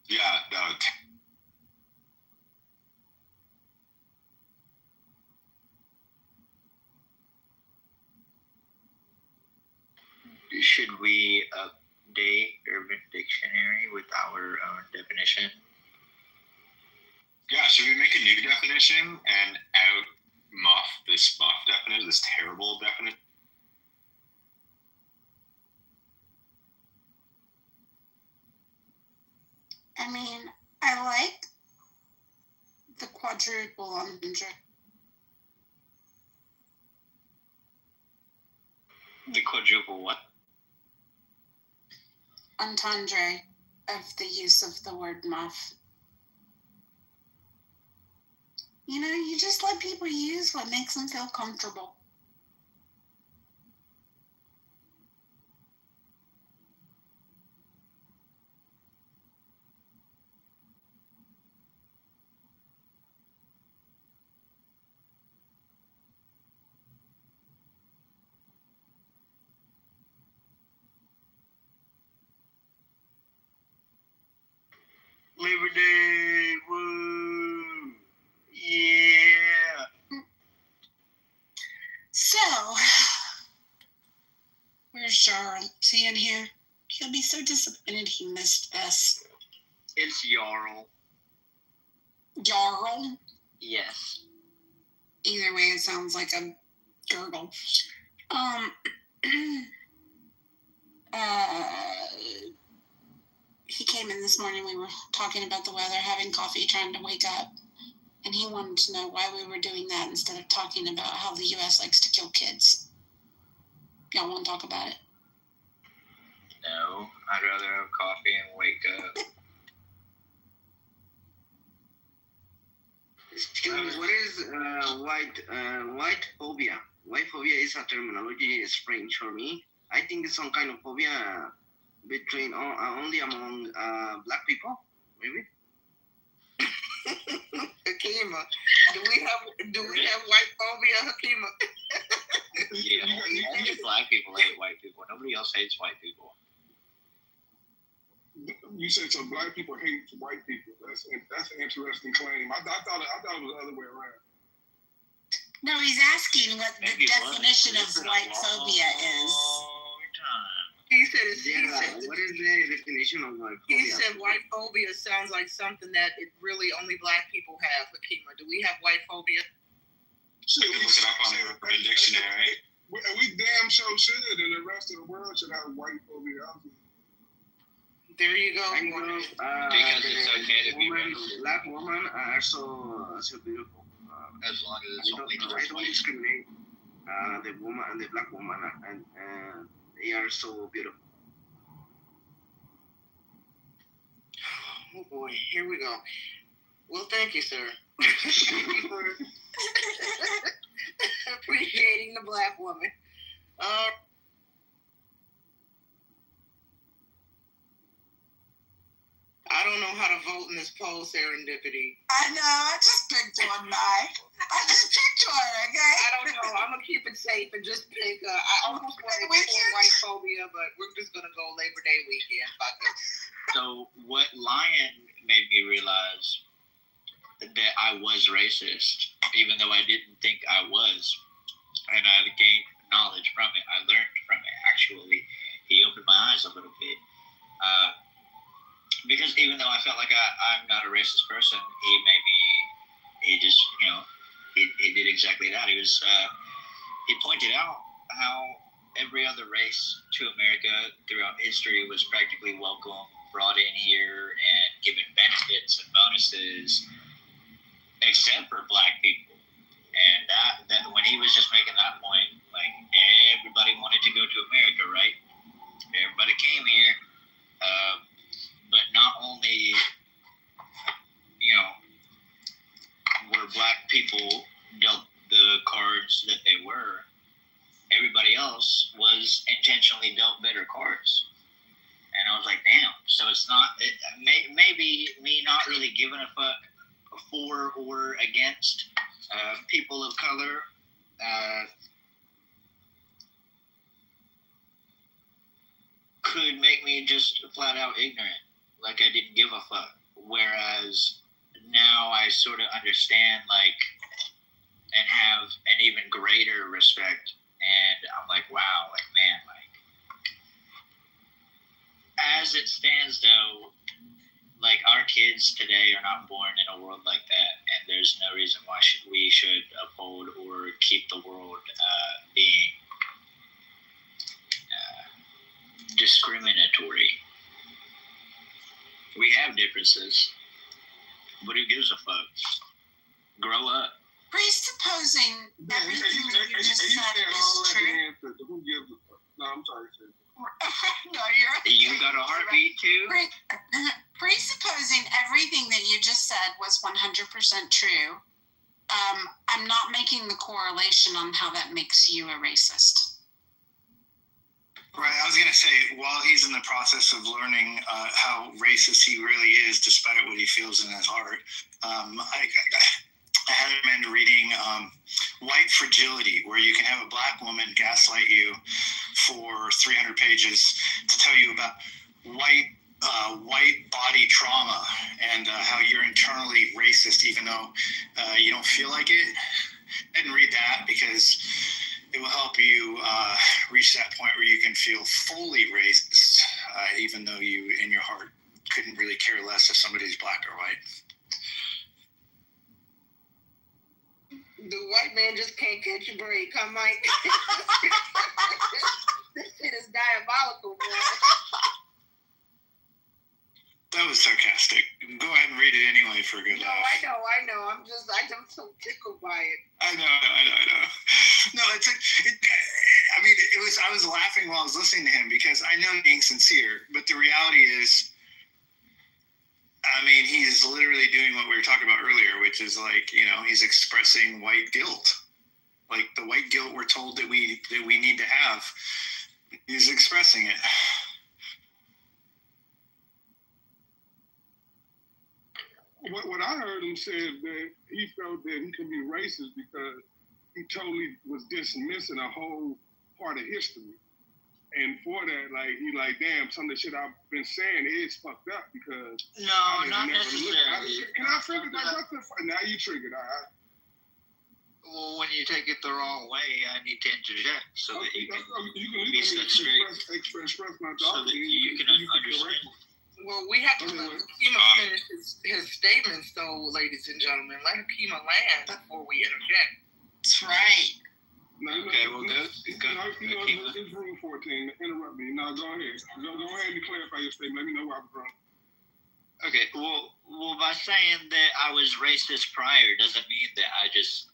Yeah, no. Should we update Urban Dictionary with our own definition? Yeah, should we make a new definition and out muff this muff definition, this terrible definition? I mean, I like the quadruple entendre. The quadruple what? Entendre of the use of the word muff. You know, you just let people use what makes them feel comfortable. Labor Day, woo! Yeah! So, where's Jarl? Is he in here? He'll be so disappointed he missed us. It's Jarl. Jarl? Yes. Either way, it sounds like a gurgle. He came in this morning, we were talking about the weather, having coffee, trying to wake up. And he wanted to know why we were doing that instead of talking about how the U.S. likes to kill kids. Y'all want to talk about it? No, I'd rather have coffee and wake up. Excuse me, what is white phobia? White phobia is a terminology is strange for me. I think it's some kind of phobia between only among black people, maybe. Hakima, do we have white phobia, Hakima? Yeah, only black people hate white people. Nobody else hates white people. You said so black people hate white people. That's an interesting claim. I thought it was the other way around. No, he's asking what the definition of white phobia is. He said it's. Yeah, what is the definition of white phobia? He said white phobia sounds like something that it really only black people have. Hakima, do we have white phobia? Shit, Look it up on the Urban Dictionary. We damn sure should, and the rest of the world should have white phobia. There you go. I know, Because it's okay to be black women are so beautiful. as long as it's only I don't discriminate the woman and the black woman, and they are so beautiful. Oh boy, here we go. Well, thank you, sir, for appreciating the black woman. I don't know how to vote in this poll, Serendipity. I know, I just picked one night. I just picked one, okay? I don't know. I'm gonna keep it safe and just pick. I almost wanted to pick white phobia, but we're just gonna go Labor Day weekend. Fuck it. So what Lion made me realize that I was racist, even though I didn't think I was, and I gained knowledge from it. I learned from it. Actually, he opened my eyes a little bit. Because even though I felt like I'm not a racist person, he just, he did exactly that. He pointed out how every other race to America throughout history was practically welcome, brought in here and given benefits and bonuses, except for black people. And that when he was just making that point, like everybody wanted to go to America, right? Everybody came here. But not only, were black people dealt the cards that they were, everybody else was intentionally dealt better cards. And I was like, damn. So it's not, maybe me not really giving a fuck for or against people of color could make me just flat out ignorant. Like I didn't give a fuck. Whereas now I sort of understand, and have an even greater respect. And I'm like, wow, man, as it stands though, our kids today are not born in a world like that. And there's no reason why we should uphold or keep the world being discriminatory. We have differences, but who gives a fuck? Grow up. Presupposing everything that you just said is true. Who gives a fuck? No, I'm sorry, sir. No, you're. You got a heartbeat too? Presupposing everything that you just said was 100% true, I'm not making the correlation on how that makes you a racist. Right, I was going to say, while he's in the process of learning how racist he really is, despite what he feels in his heart, I had recommend reading White Fragility, where you can have a black woman gaslight you for 300 pages to tell you about white body trauma and how you're internally racist, even though you don't feel like it. I didn't read that because it will help you reach that point where you can feel fully racist, even though you, in your heart, couldn't really care less if somebody's black or white. The white man just can't catch a break, huh, Mike? This shit is diabolical, man. That was sarcastic. Go ahead and read it anyway for a good laugh. I know. I'm so tickled by it. I know. No, I was laughing while I was listening to him because I know being sincere, but the reality is, he's literally doing what we were talking about earlier, which is he's expressing white guilt. Like the white guilt we're told that we need to have. He's expressing it. What I heard him say is that he felt that he could be racist because he totally was dismissing a whole part of history. And for that, damn, some of the shit I've been saying is fucked up because... No, not necessarily. Can I figure that out? Now you triggered. Well, when you take it the wrong way, I need to interject so that you can be set straight, express my so thought. that you can understand. Well, we have to let Hakima finish his statements, though, ladies and gentlemen. Let Hakima land before we interject. That's right. Okay, well, go. It's rule 14. Interrupt me. No, go ahead. Go ahead and clarify your statement. Let me know where I'm from. Okay, well, by saying that I was racist prior doesn't mean that I just,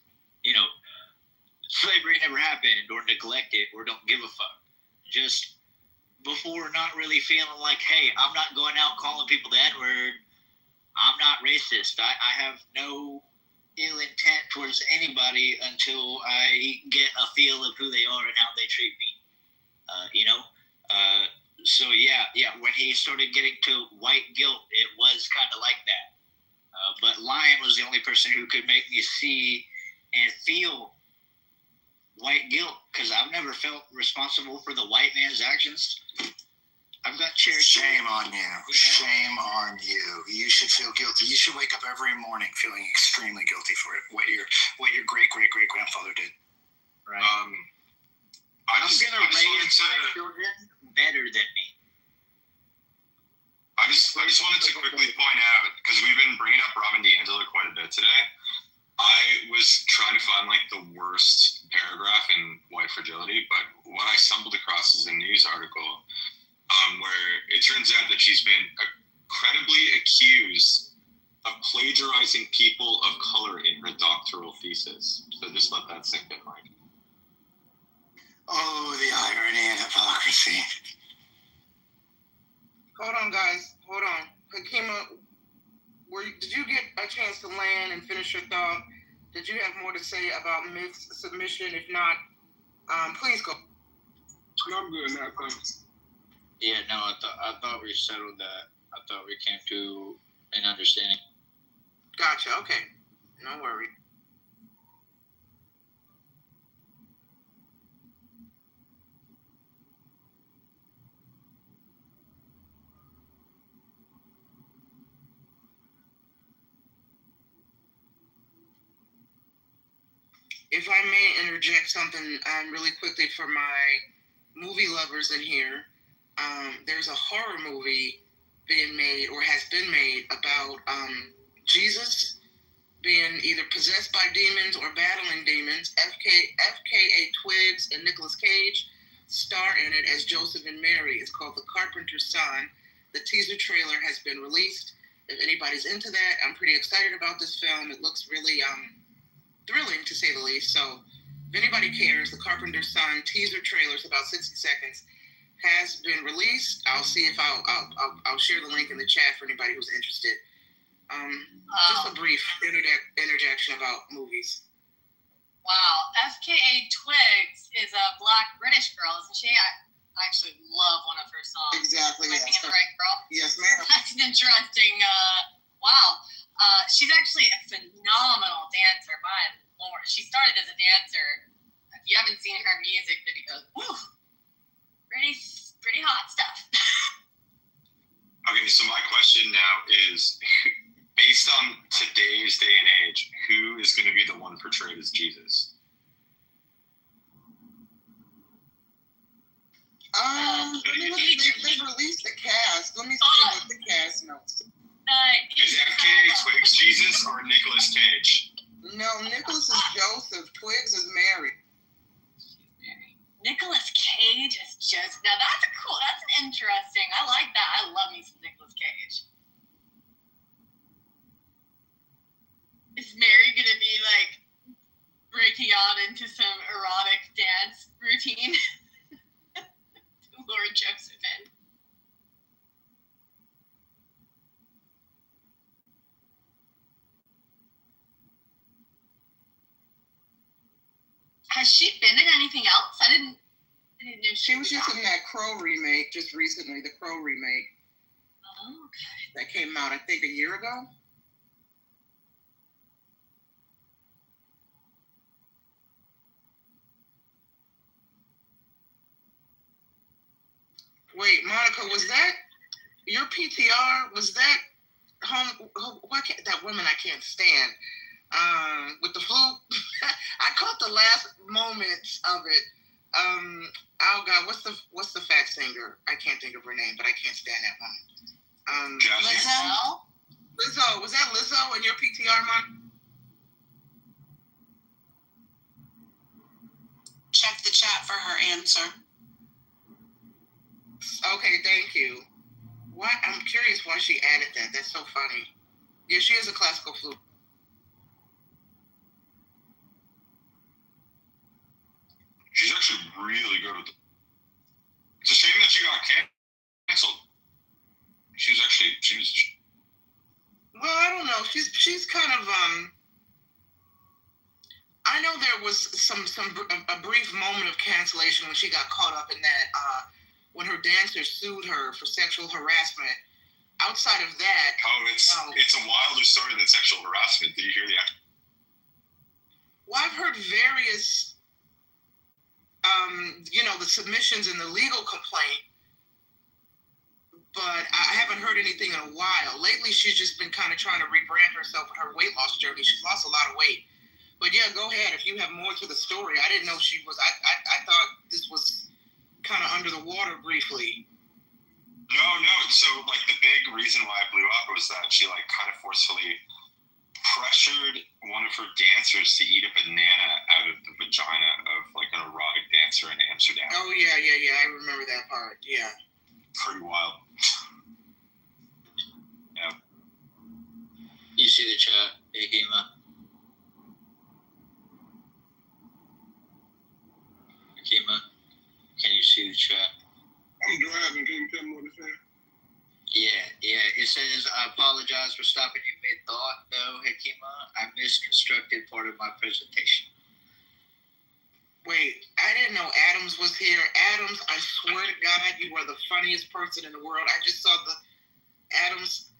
slavery never happened or neglect it or don't give a fuck. Just before not really feeling like, hey, I'm not going out calling people the N-word. I'm not racist. I have no ill intent towards anybody until I get a feel of who they are and how they treat me. So yeah, when he started getting to white guilt, it was kind of like that. But Lion was the only person who could make me see and feel white guilt, because I've never felt responsible for the white man's actions. I've got Shame on you. Shame on you. You should feel guilty. You should wake up every morning feeling extremely guilty for it. What your great grandfather did. Right. I just wanted to children better than me. I just wanted to quickly point out, because we've been bringing up Robin DeAngelo quite a bit today. I was trying to find the worst paragraph in White Fragility, but what I stumbled across is a news article where it turns out that she's been credibly accused of plagiarizing people of color in her doctoral thesis. So just let that sink in, Mike. Oh, the irony and hypocrisy. Hold on, guys. Hold on. Hakima, did you get a chance to land and finish your thought? Did you have more to say about Myth's submission? If not, please go. No, I'm good now, thanks. Yeah, no, I thought we settled that. I thought we came to an understanding. Gotcha. Okay. No worry. If I may interject something really quickly for my movie lovers in here, there's a horror movie being made or has been made about Jesus being either possessed by demons or battling demons. FKA Twigs and Nicolas Cage star in it as Joseph and Mary. It's called The Carpenter's Son. The teaser trailer has been released. If anybody's into that, I'm pretty excited about this film. It looks really thrilling, to say the least. So if anybody cares, The Carpenter's Son teaser trailer is about 60 seconds. Has been released. I'll see if I'll share the link in the chat for anybody who's interested. Just a brief interjection about movies. Wow, FKA Twigs is a Black British girl, isn't she? I actually love one of her songs. Exactly. Am I thinking the right girl? Yes, ma'am. That's an interesting. Wow. She's actually a phenomenal dancer. My lord, she started as a dancer. If you haven't seen her music videos, woo, pretty hot stuff. Okay, so my question now is, based on today's day and age, who is going to be the one portrayed as Jesus? They've released the cast. Let me see what the cast notes. Is FKA Twigs Jesus or Nicolas Cage? No, Nicholas is Joseph. Twigs is Mary. Nicolas Cage is just now. That's an interesting. I like that. I love me some Nicolas Cage. Is Mary gonna be breaking out into some erotic dance routine to lure Joseph in? Has she been in anything else? I didn't know she was just in that Crow remake just recently. The Crow remake. Oh, okay. That came out, I think, a year ago. Wait, Monica, was that your PTR? Was that that woman I can't stand? with the flute. I caught the last moments of it. Oh God, what's the fat singer? I can't think of her name, but I can't stand that woman. Lizzo? Lizzo. Was that Lizzo in your PTR, Mom? Check the chat for her answer. Okay, thank you. Why? I'm curious why she added that. That's so funny. Yeah, she is a classical flute. She's actually really good with it. It's a shame that she got canceled. She was. Well, I don't know. She's kind of I know there was a brief moment of cancellation when she got caught up in that when her dancers sued her for sexual harassment. Outside of that, it's a wilder story than sexual harassment. Did you hear the? Well, I've heard various, the submissions in the legal complaint, but I haven't heard anything in a while. Lately, she's just been kind of trying to rebrand herself with her weight loss journey. She's lost a lot of weight. But yeah, go ahead. If you have more to the story, I didn't know she was. I thought this was kind of under the water briefly. No. So like the big reason why it blew up was that she like kind of forcefully pressured one of her dancers to eat a banana out of the vagina of like an erotic dancer in Amsterdam. Oh yeah. I remember that part. Yeah. Pretty wild. Yeah. You see the chat, Akima? Akima, can you see the chat? I'm driving. Can you tell me what it says? Yeah. It says, I apologize for stopping you mid-thought. No, Hakima, I misconstructed part of my presentation. Wait, I didn't know Adams was here. Adams, I swear to God, you are the funniest person in the world. I just saw the Adams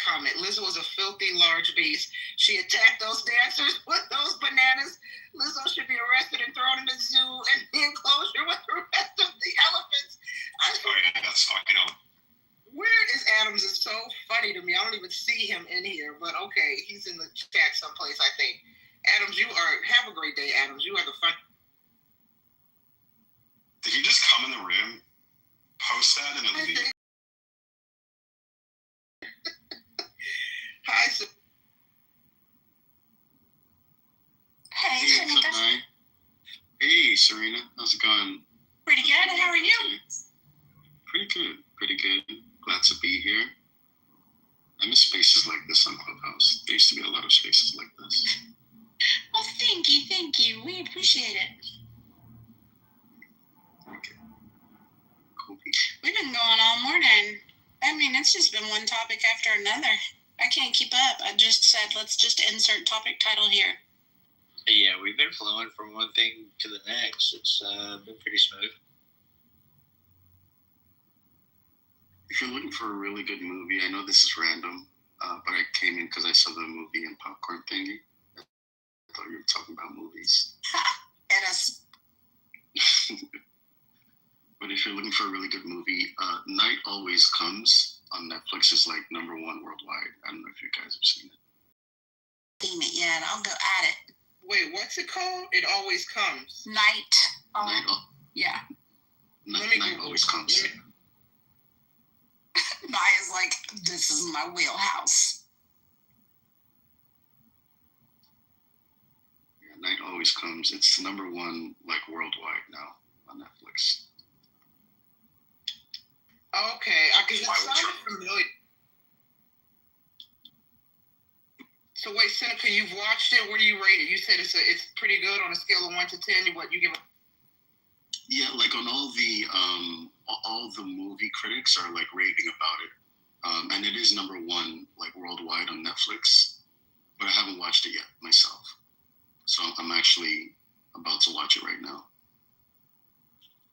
comment. Lizzo was a filthy large beast. She attacked those dancers with those bananas. Lizzo should be arrested and thrown in the zoo and the enclosure with the rest of the elephants. That's fucking up. Where is Adams? Is so funny to me. I don't even see him in here, but okay, he's in the chat someplace, I think. Adams, have a great day, Adams. You are the fun. Did he just come in the room, post that, and then leave? Hi, Hey, Serena. Hi. Hey, Serena. How's it going? Pretty good. How are you? Pretty good. Glad to be here. I miss spaces like this on Clubhouse. There used to be a lot of spaces like this. Well, thank you. We appreciate it. Okay. Cool. We've been going all morning. I mean, it's just been one topic after another. I can't keep up. I just said, let's just insert topic title here. Yeah, we've been flowing from one thing to the next. It's been pretty smooth. If you're looking for a really good movie, I know this is random, but I came in because I saw the movie and popcorn thingy. I thought you were talking about movies. It is. But if you're looking for a really good movie, Night Always Comes on Netflix is like #1 worldwide. I don't know if you guys have seen it. Seen it yet? I'll go at it. Wait, what's it called? It Always Comes. Night. Yeah. Night Always Comes. Maya's like, this is my wheelhouse. Yeah, Night Always Comes. It's #1 like worldwide now on Netflix. Okay, because it sounded familiar. So wait, Seneca, you've watched it. What do you rate it? You said it's pretty good on a scale of 1 to 10. What you give it? Yeah, like on all the movie critics are like raving about it, and it is #1 like worldwide on Netflix. But I haven't watched it yet myself, so I'm actually about to watch it right now.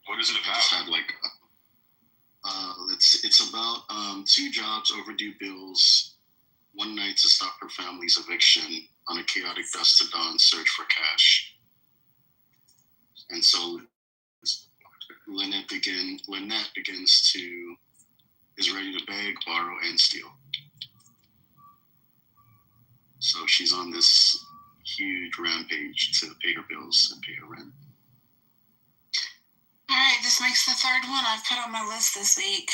What is it about? I just had like, it's about 2 jobs, overdue bills, one night to stop her family's eviction on a chaotic dusk to dawn search for cash. And so Lynette is ready to beg, borrow, and steal. So she's on this huge rampage to pay her bills and pay her rent. All right, this makes the third one I've put on my list this week.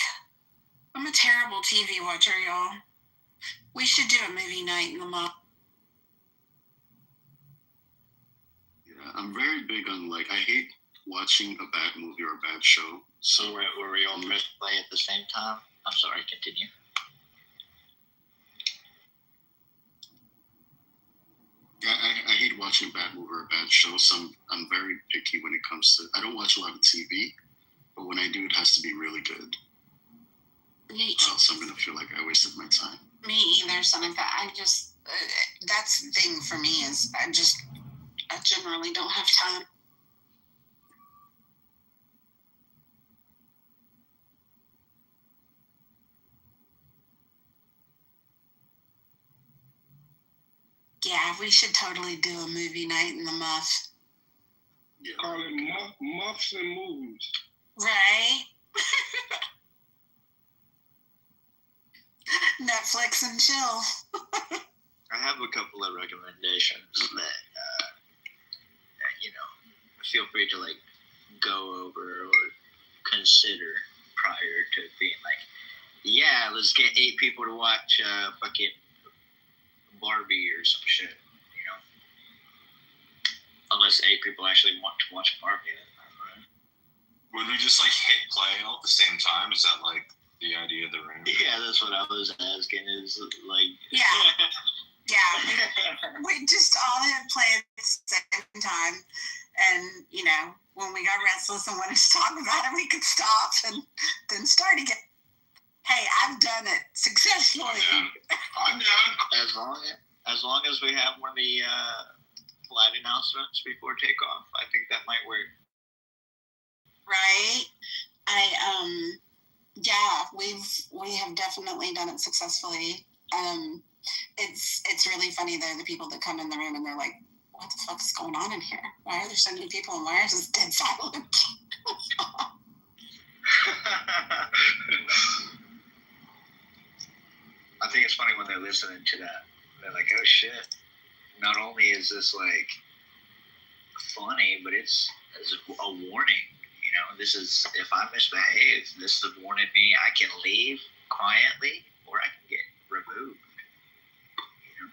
I'm a terrible TV watcher, y'all. We should do a movie night in the month. Yeah, I'm very big on, like, I hate watching a bad movie or a bad show. So were we all pressed play at the same time? I'm sorry, continue. I hate watching a bad movie or a bad show, so I'm very picky when it comes to. I don't watch a lot of TV, but when I do, it has to be really good. Or else I'm gonna feel like I wasted my time. Me either, something like that. I just, that's the thing for me is I generally don't have time. Yeah, we should totally do a movie night in the muff. Yeah. Call it muffs and movies. Right? Netflix and chill. I have a couple of recommendations that you know, feel free to like go over or consider prior to being like, yeah, let's get 8 people to watch fucking Barbie or some shit, you know. Unless 8 people actually want to watch Barbie. Would we just like hit play all at the same time? Is that like the idea of the room? Yeah, that's what I was asking. Is like Yeah. Yeah, we just all hit play at the same time, and you know, when we got restless and wanted to talk about it, we could stop and then start again. Hey, I've done it successfully. I'm down. As long as we have one of the flight announcements before takeoff, I think that might work. Right? Yeah, we have definitely done it successfully. It's really funny though, the people that come in the room and they're like, what the fuck is going on in here? Why are there so many people and why is this dead silent? I think it's funny when they're listening to that. They're like, oh shit. Not only is this like funny, but it's a warning. You know, this is, if I misbehave, this is warning me I can leave quietly or I can get removed. You know?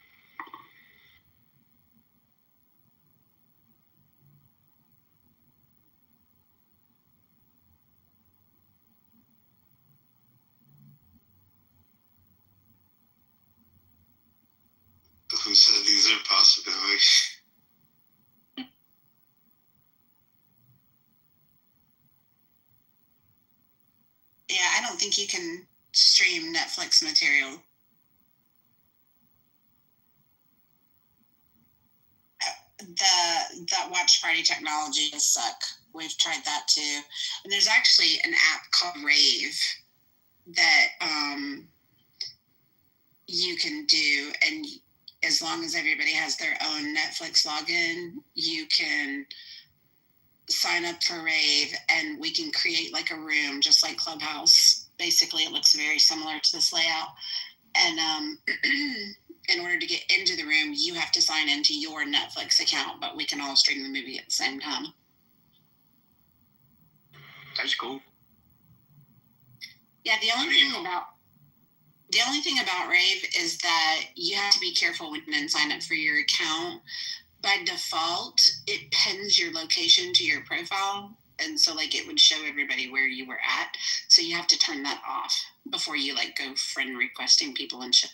Who said these are possibilities? Yeah, I don't think you can stream Netflix material. That watch party technology does suck. We've tried that too. And there's actually an app called Rave that you can do, and as long as everybody has their own Netflix login, you can sign up for Rave and we can create like a room just like Clubhouse. Basically, it looks very similar to this layout. And in order to get into the room, you have to sign into your Netflix account, but we can all stream the movie at the same time. That's cool. Yeah, the only thing about Rave is that you have to be careful when you sign up for your account. By default, it pins your location to your profile, and so like it would show everybody where you were at. So you have to turn that off before you like go friend requesting people and shit.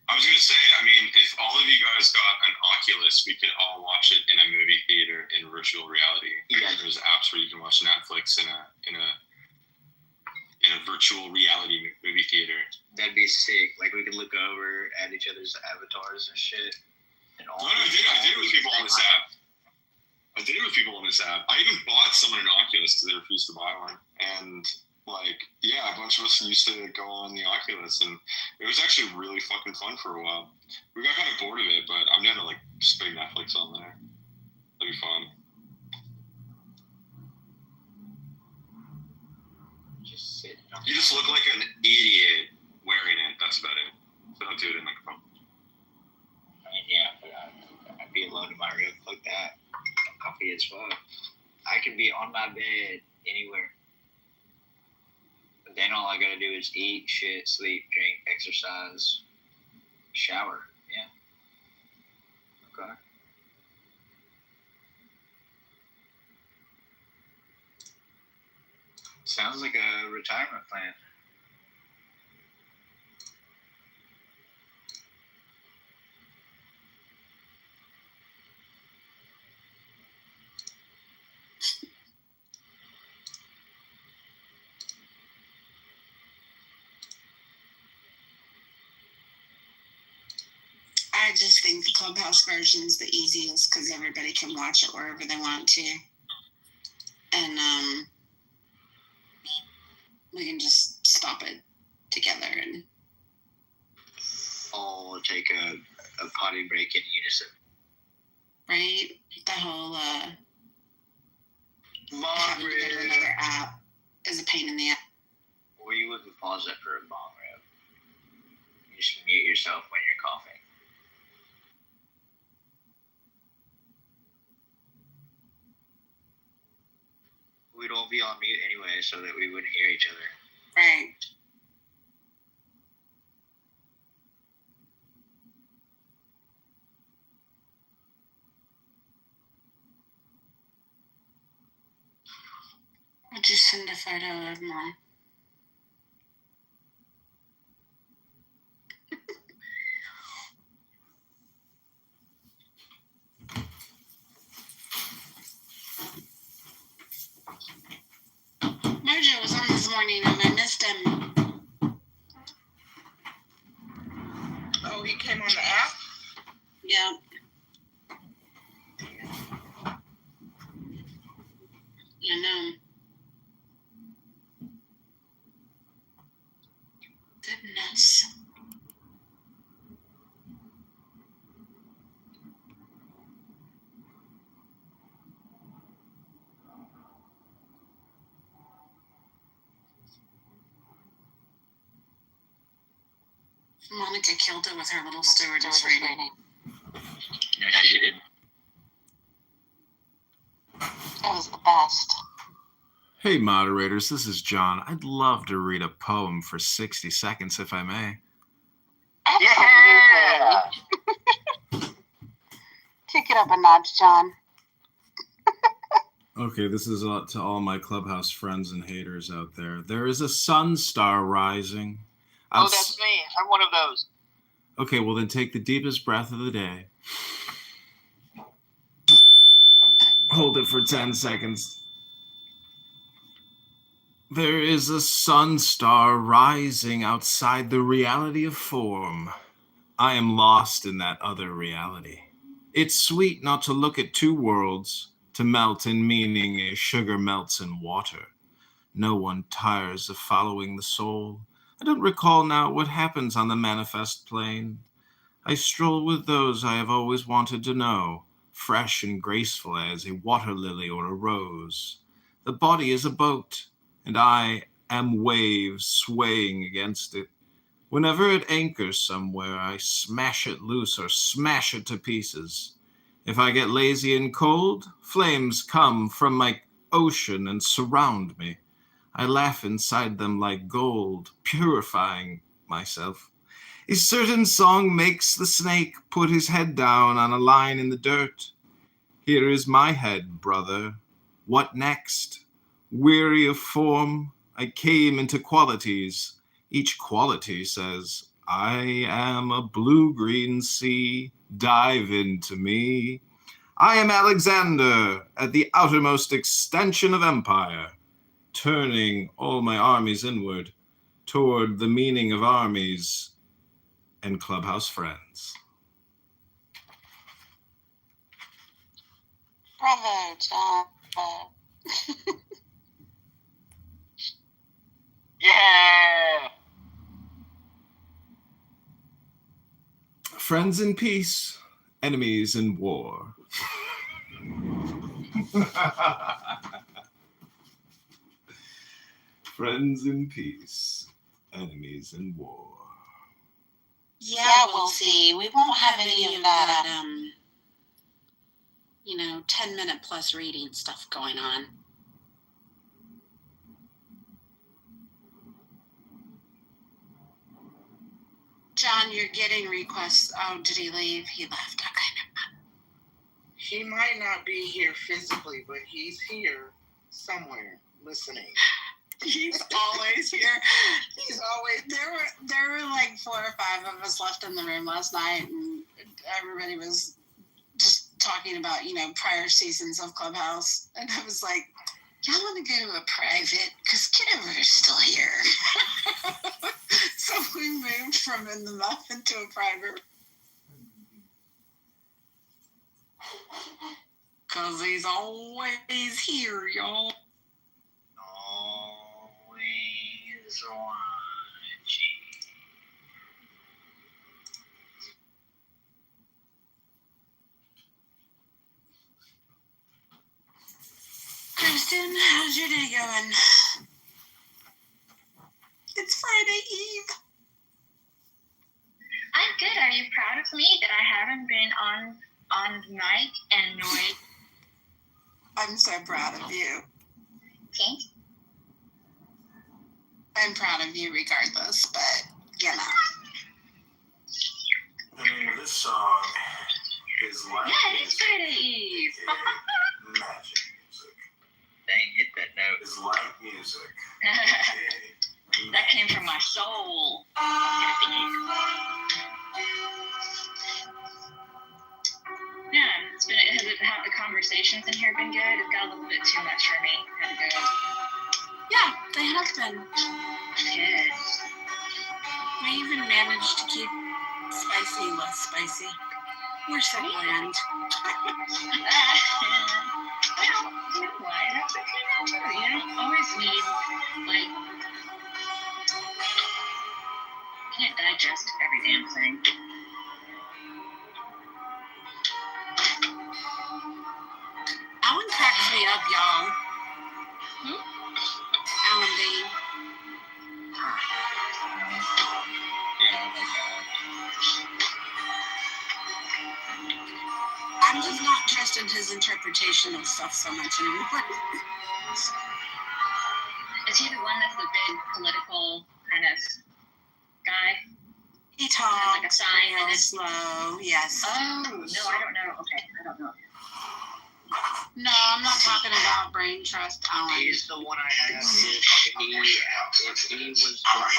I was gonna say, I mean, if all of you guys got an Oculus, we could all watch it in a movie theater in virtual reality. Yeah. There's apps where you can watch Netflix in a virtual reality movie theater. That'd be sick. Like we could look over at each other's avatars and shit. And all I did it with people on this app. I even bought someone an Oculus because they refused to buy one. And like, yeah, a bunch of us used to go on the Oculus, and it was actually really fucking fun for a while. We got kind of bored of it, but I'm down to like just put Netflix on there. That'd be fun. You just look like an idiot wearing it. That's about it. So don't do it in like a phone. blown to my room. Fuck that. I'm comfy as fuck. I can be on my bed anywhere. But then all I gotta do is eat, shit, sleep, drink, exercise, shower. Yeah. Okay. Sounds like a retirement plan. I just think the Clubhouse version's the easiest because everybody can watch it wherever they want to. And we can just stop it together and all take a potty break in unison. right? The whole having to go to another app is a pain in the ass. Or you wouldn't pause it for a bong rip. You just mute yourself when you're coughing. We'd all be on mute anyway so that we wouldn't hear each other. Right. I'll just send a photo of Mom. Mojo was on this morning and I missed him. Oh, he came on the app? Yeah. I know. Goodness. Monica killed it with her little stewardess reading. No, she didn't. That was the best. Hey, moderators, this is John. I'd love to read a poem for 60 seconds, if I may. Yeah! Kick it up a notch, John. Okay, this is to all my Clubhouse friends and haters out there. There is a sun star rising. Oh, that's me. I'm one of those. Okay, well then take the deepest breath of the day. Hold it for 10 seconds. There is a sun star rising outside the reality of form. I am lost in that other reality. It's sweet not to look at two worlds, to melt in meaning as sugar melts in water. No one tires of following the soul. I don't recall now what happens on the manifest plane. I stroll with those I have always wanted to know, fresh and graceful as a water lily or a rose. The body is a boat, and I am waves swaying against it. Whenever it anchors somewhere, I smash it loose or smash it to pieces. If I get lazy and cold, flames come from my ocean and surround me. I laugh inside them like gold, purifying myself. A certain song makes the snake put his head down on a line in the dirt. Here is my head, brother. What next? Weary of form, I came into qualities. Each quality says, I am a blue-green sea, dive into me. I am Alexander at the outermost extension of empire, turning all my armies inward toward the meaning of armies and Clubhouse friends. Bravo, John. Yeah! Friends in peace, enemies in war. Friends in peace, enemies in war. Yeah, we'll see. We won't have any of that 10-minute plus reading stuff going on. John, you're getting requests. Oh, did he leave? He left. Okay. He might not be here physically, but he's here somewhere listening. He's always here. He's always there were like 4 or 5 of us left in the room last night, and everybody was just talking about, prior seasons of Clubhouse. And I was like, y'all want to go to a private? Because Kitover is still here. So we moved from in the muff into a private. Because he's always here, y'all. Always watching. Kristen, how's your day going? It's Friday Eve. I'm good. Are you proud of me that I haven't been on mic and noise? I'm so proud of you. Thank you. I'm proud of you regardless, but, The name of this song is Light Yeah, it's Friday Eve. Magic Music. Dang, hit that note. Is light music. That came from my soul. Yeah, have the conversations in here been good? It's got a little bit too much for me. Had to go. yeah, they have been. Good. We even managed to keep spicy less spicy. We're so bland. Well, you know what? That's okay now too. You don't always need, you can't digest every damn thing. Alan cracks me up, y'all. Alan Dean. I'm just not trusting his interpretation of stuff so much anymore. Is he the one that's the big political kind of guy? He Has talks like a sign real and it's slow, yes. Oh, no, I don't know. Okay, I don't know. No, I'm not talking about brain trust, Alan. He's the one I asked if he was the one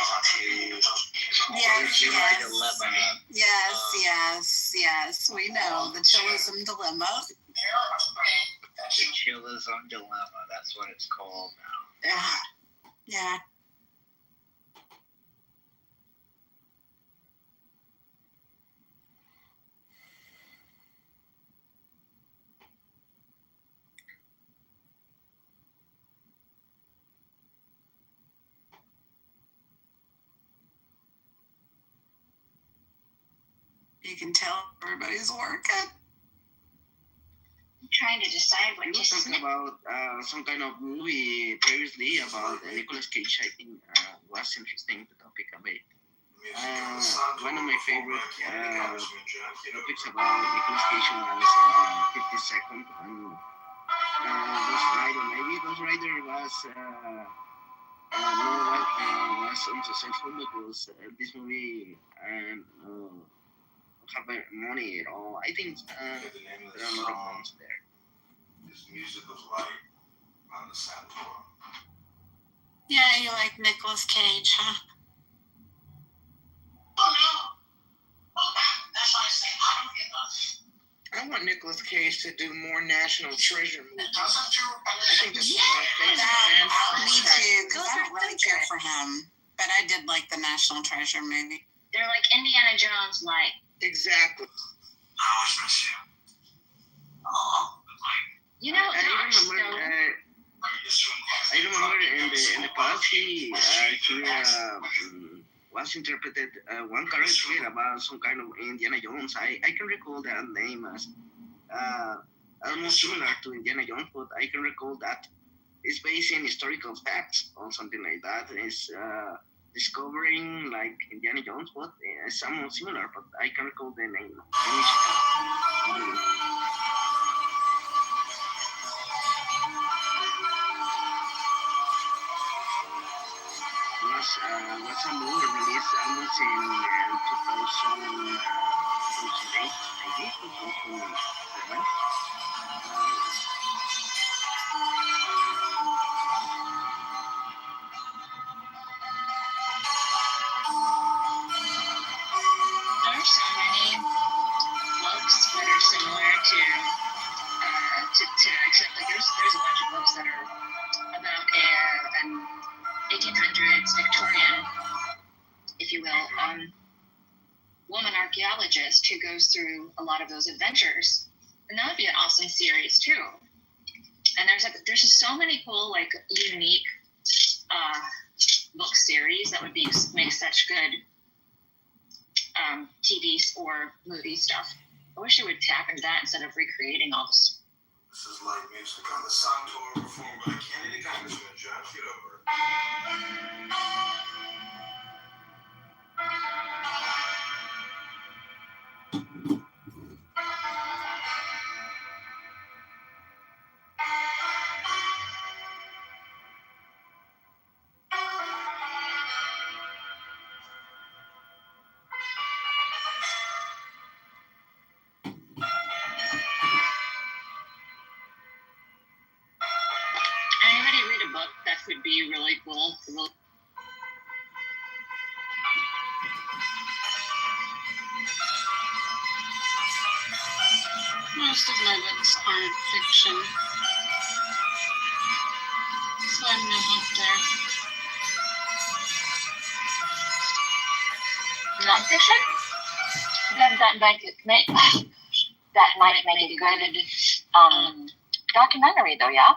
Yes. We know the chillism dilemma. The chillism dilemma. That's what it's called now. Yeah. You can tell everybody's working. I'm trying to decide what We to were talking snip. about some kind of movie previously about Nicolas Cage. I think was interesting, the topic of it. One of my favorite topics about Nicolas Cage was 50 Seconds. And Ghost Rider, maybe Ghost Rider was was unsuccessful because this movie don't have money at all. I think there are a lot of ones there. Is music of light on the soundboard. Yeah, you like Nicolas Cage, huh? Oh no! Oh, that's why I say I don't give up. I want Nicolas Cage to do more National Treasure movies. I think that's Me too, because I don't really care for him. But I did like the National Treasure movie. They're like Indiana Jones, like. Exactly. I always miss you. Oh. You know, I remember in the past he was interpreted one character about some kind of Indiana Jones. I can recall that name as almost similar to Indiana Jones, but I can recall that it's based in historical facts or something like that. It's discovering like Indiana Jones, but somewhat similar, but I can recall the name. was a movie released almost in 2008, I think 2007. There are so many books that are similar to except like there's a bunch of books that are about an 1800s Victorian, if you will, woman archaeologist who goes through a lot of those adventures, and that would be an awesome series too. And there's just so many cool like unique book series that would make such good TV or movie stuff. I wish they would tap into that instead of recreating all this. This is live music on the Sound Tour performed by Kennedy Congressman John Kitover. Anybody read a book that could be really cool? Most of my books aren't fiction, so I'm no help there. Nonfiction? Then that might make a good documentary, though. Yeah.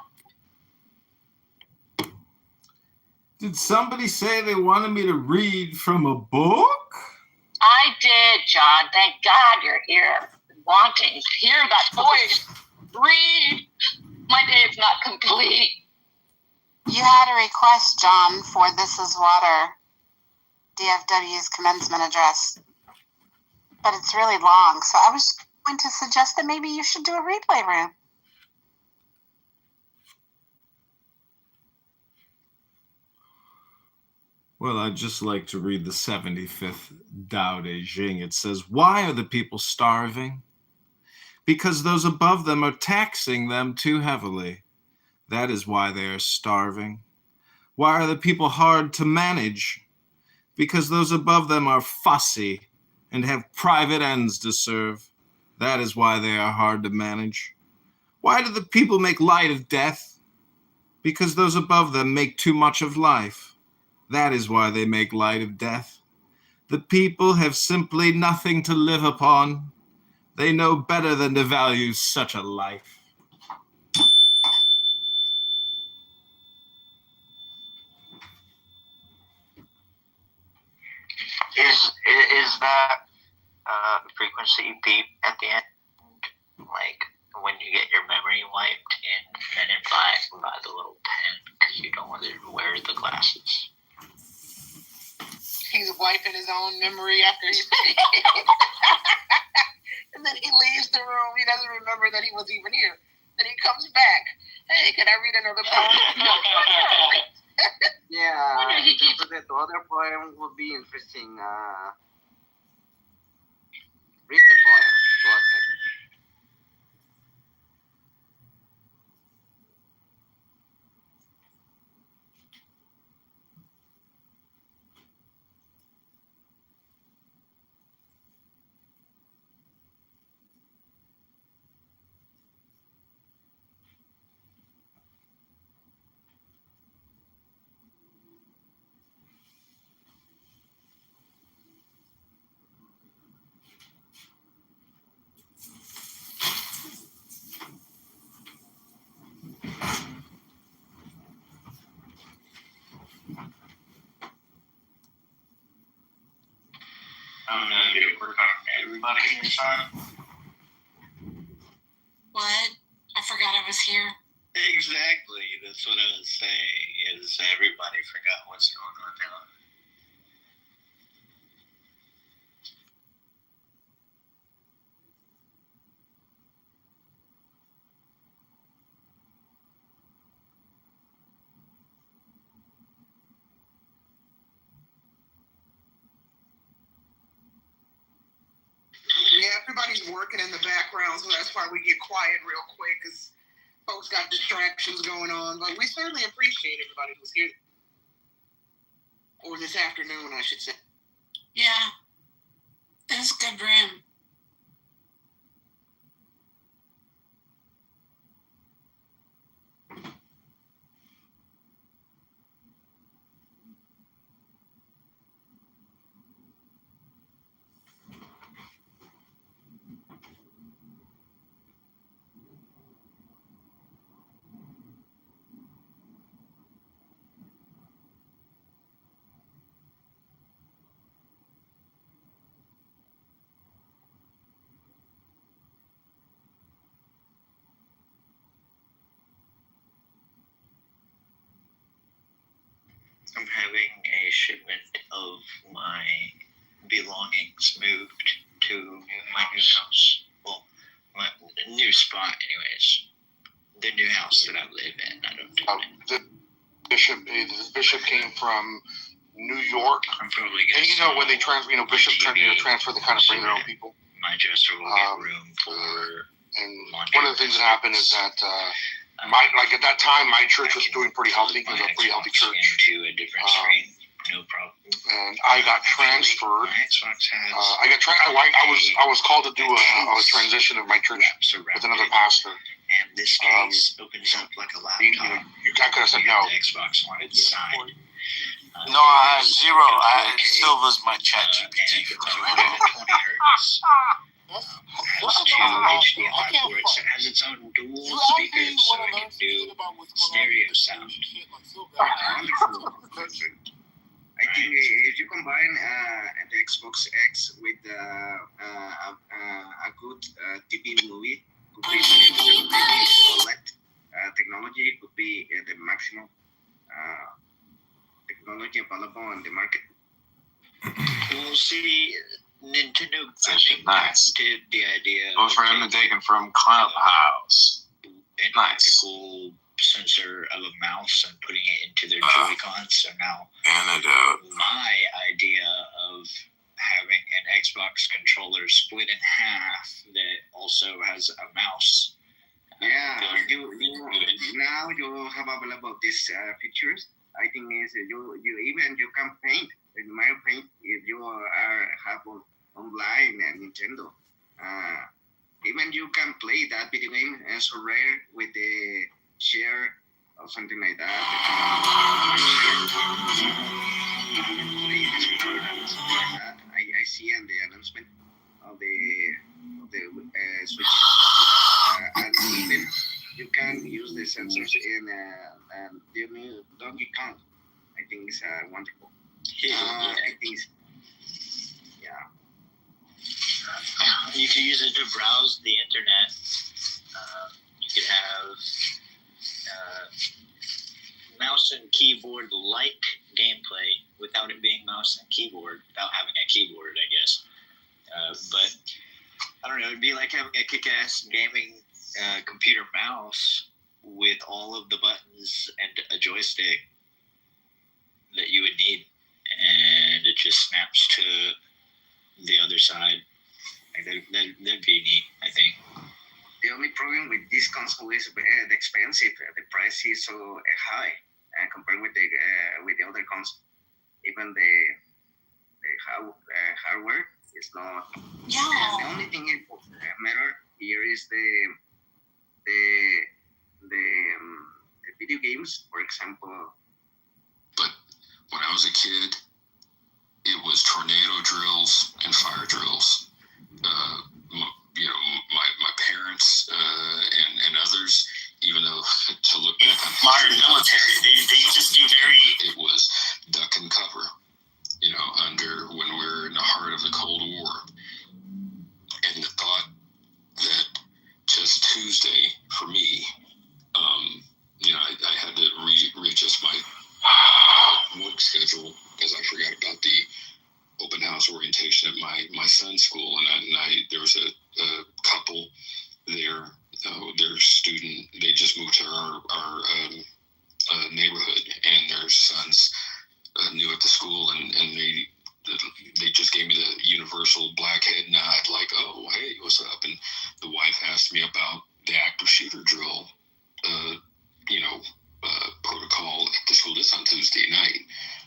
Did somebody say they wanted me to read from a book? I did, John. Thank God you're here, wanting to hear that voice. Read. My day is not complete. You had a request, John, for This Is Water, DFW's commencement address. But it's really long, so I was going to suggest that maybe you should do a replay room. Well, I'd just like to read the 75th Tao Te Ching. It says, why are the people starving? Because those above them are taxing them too heavily. That is why they are starving. Why are the people hard to manage? Because those above them are fussy and have private ends to serve. That is why they are hard to manage. Why do the people make light of death? Because those above them make too much of life. That is why they make light of death. The people have simply nothing to live upon. They know better than to value such a life. Is that frequency beep at the end, like when you get your memory wiped in Men in Black by the little pen because you don't want to wear the glasses? He's wiping his own memory after he and then he leaves the room. He doesn't remember that he was even here. Then he comes back. Hey, can I read another poem? Yeah, the other poem would be interesting. Read the poem. Go ahead. I'm gonna get it work on everybody on your side. What? I forgot I was here. Exactly. That's what I was saying. Is everybody forgot what's going on now? everybody's working in the background, so that's why we get quiet real quick, because folks got distractions going on. But we certainly appreciate everybody who's here. Or this afternoon, I should say. Yeah. That's good room. I'm having a shipment of my belongings moved to my new house. Well, my new spot, anyways. The new house that I live in. I don't do the bishop came from New York. I'm probably and you know when they transfer, bishop transfer, they kind of bring their own people. My dresser will get room for. And one of the things that happened is that at that time, my church was doing pretty healthy. It was a pretty healthy church. Into a different screen, no problem. And I got transferred. I was called to do a transition of my church with another pastor. And this space opens up like a laptop. I could have said no. The Xbox One inside. No, I have zero. Silver's my chat GPT. 20 hertz. Has two HDMI ports. It has its own dual speakers, so it can do stereo sound. Wonderful. I think if you combine the Xbox X with a good TV movie, could be OLED technology, could be the maximum technology available on the market. We'll see. Nintendo, I think, patented the idea Those were him taken from Clubhouse. An optical sensor of a mouse and putting it into their Joy-Cons. So now, my idea of having an Xbox controller split in half that also has a mouse. Yeah, now you have available these features. I think is you can paint. In my paint, if you have online and Nintendo, even you can play that video game so rare with the share or something like that. I see in the announcement of the Switch, and even you can use the sensors in the new Donkey Kong. I think it's wonderful. I think you can use it to browse the internet. You could have mouse and keyboard like gameplay without it being mouse and keyboard, without having a keyboard, I guess. But I don't know, it'd be like having a kick-ass gaming computer mouse with all of the buttons and a joystick that you would need. And it just snaps to the other side. Like that'd be neat, I think. The only problem with this console is the expensive. The price is so high compared with the other console. Even the hardware is not. Yeah. The only thing that matter here is the video games, for example. But when I was a kid, it was tornado drills and fire drills. My parents and others, even though to look back on modern military, they just do very. It was duck and cover, when we're in the heart of the Cold War, and the thought that just Tuesday for me, I had to readjust my work schedule because I forgot about the open house orientation at my son's school, and there was a couple there, their student, they just moved to our neighborhood, and their sons new at the school, and they just gave me the universal black head nod, like, oh, hey,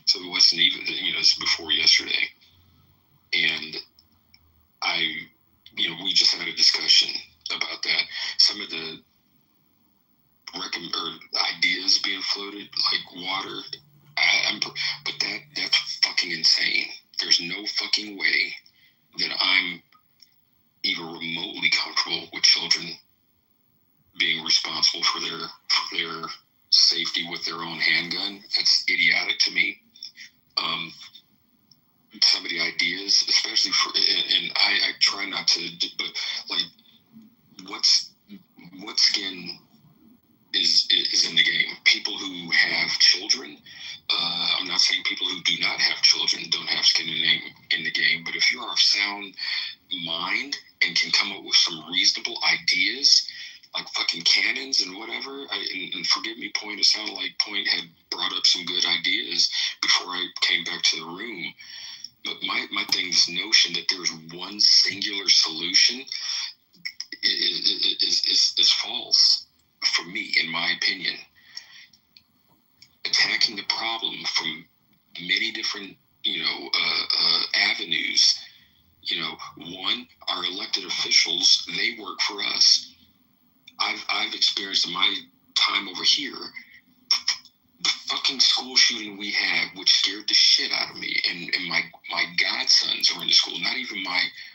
So it wasn't even, it's before yesterday. And we just had a discussion about that. Some of the ideas being floated, like water, but that's fucking insane. There's no fucking way that I'm even remotely comfortable with children being responsible for their safety with their own handgun. That's idiotic to me. Some of the ideas, especially and I try not to, but like, what skin is in the game? People who have children. I'm not saying people who do not have children don't have skin in the game, but if you are of sound mind and can come up with some reasonable ideas, like fucking cannons and whatever, and forgive me, Point, it sounded like Point had brought up some good ideas before I came back to the room. But my thing, this notion that there's one singular solution is false for me, in my opinion. Attacking the problem from many different, avenues. One, our elected officials, they work for us. I've experienced in my time over here, the fucking school shooting we had, which scared the shit out of me, and my godsons are in the school, not even my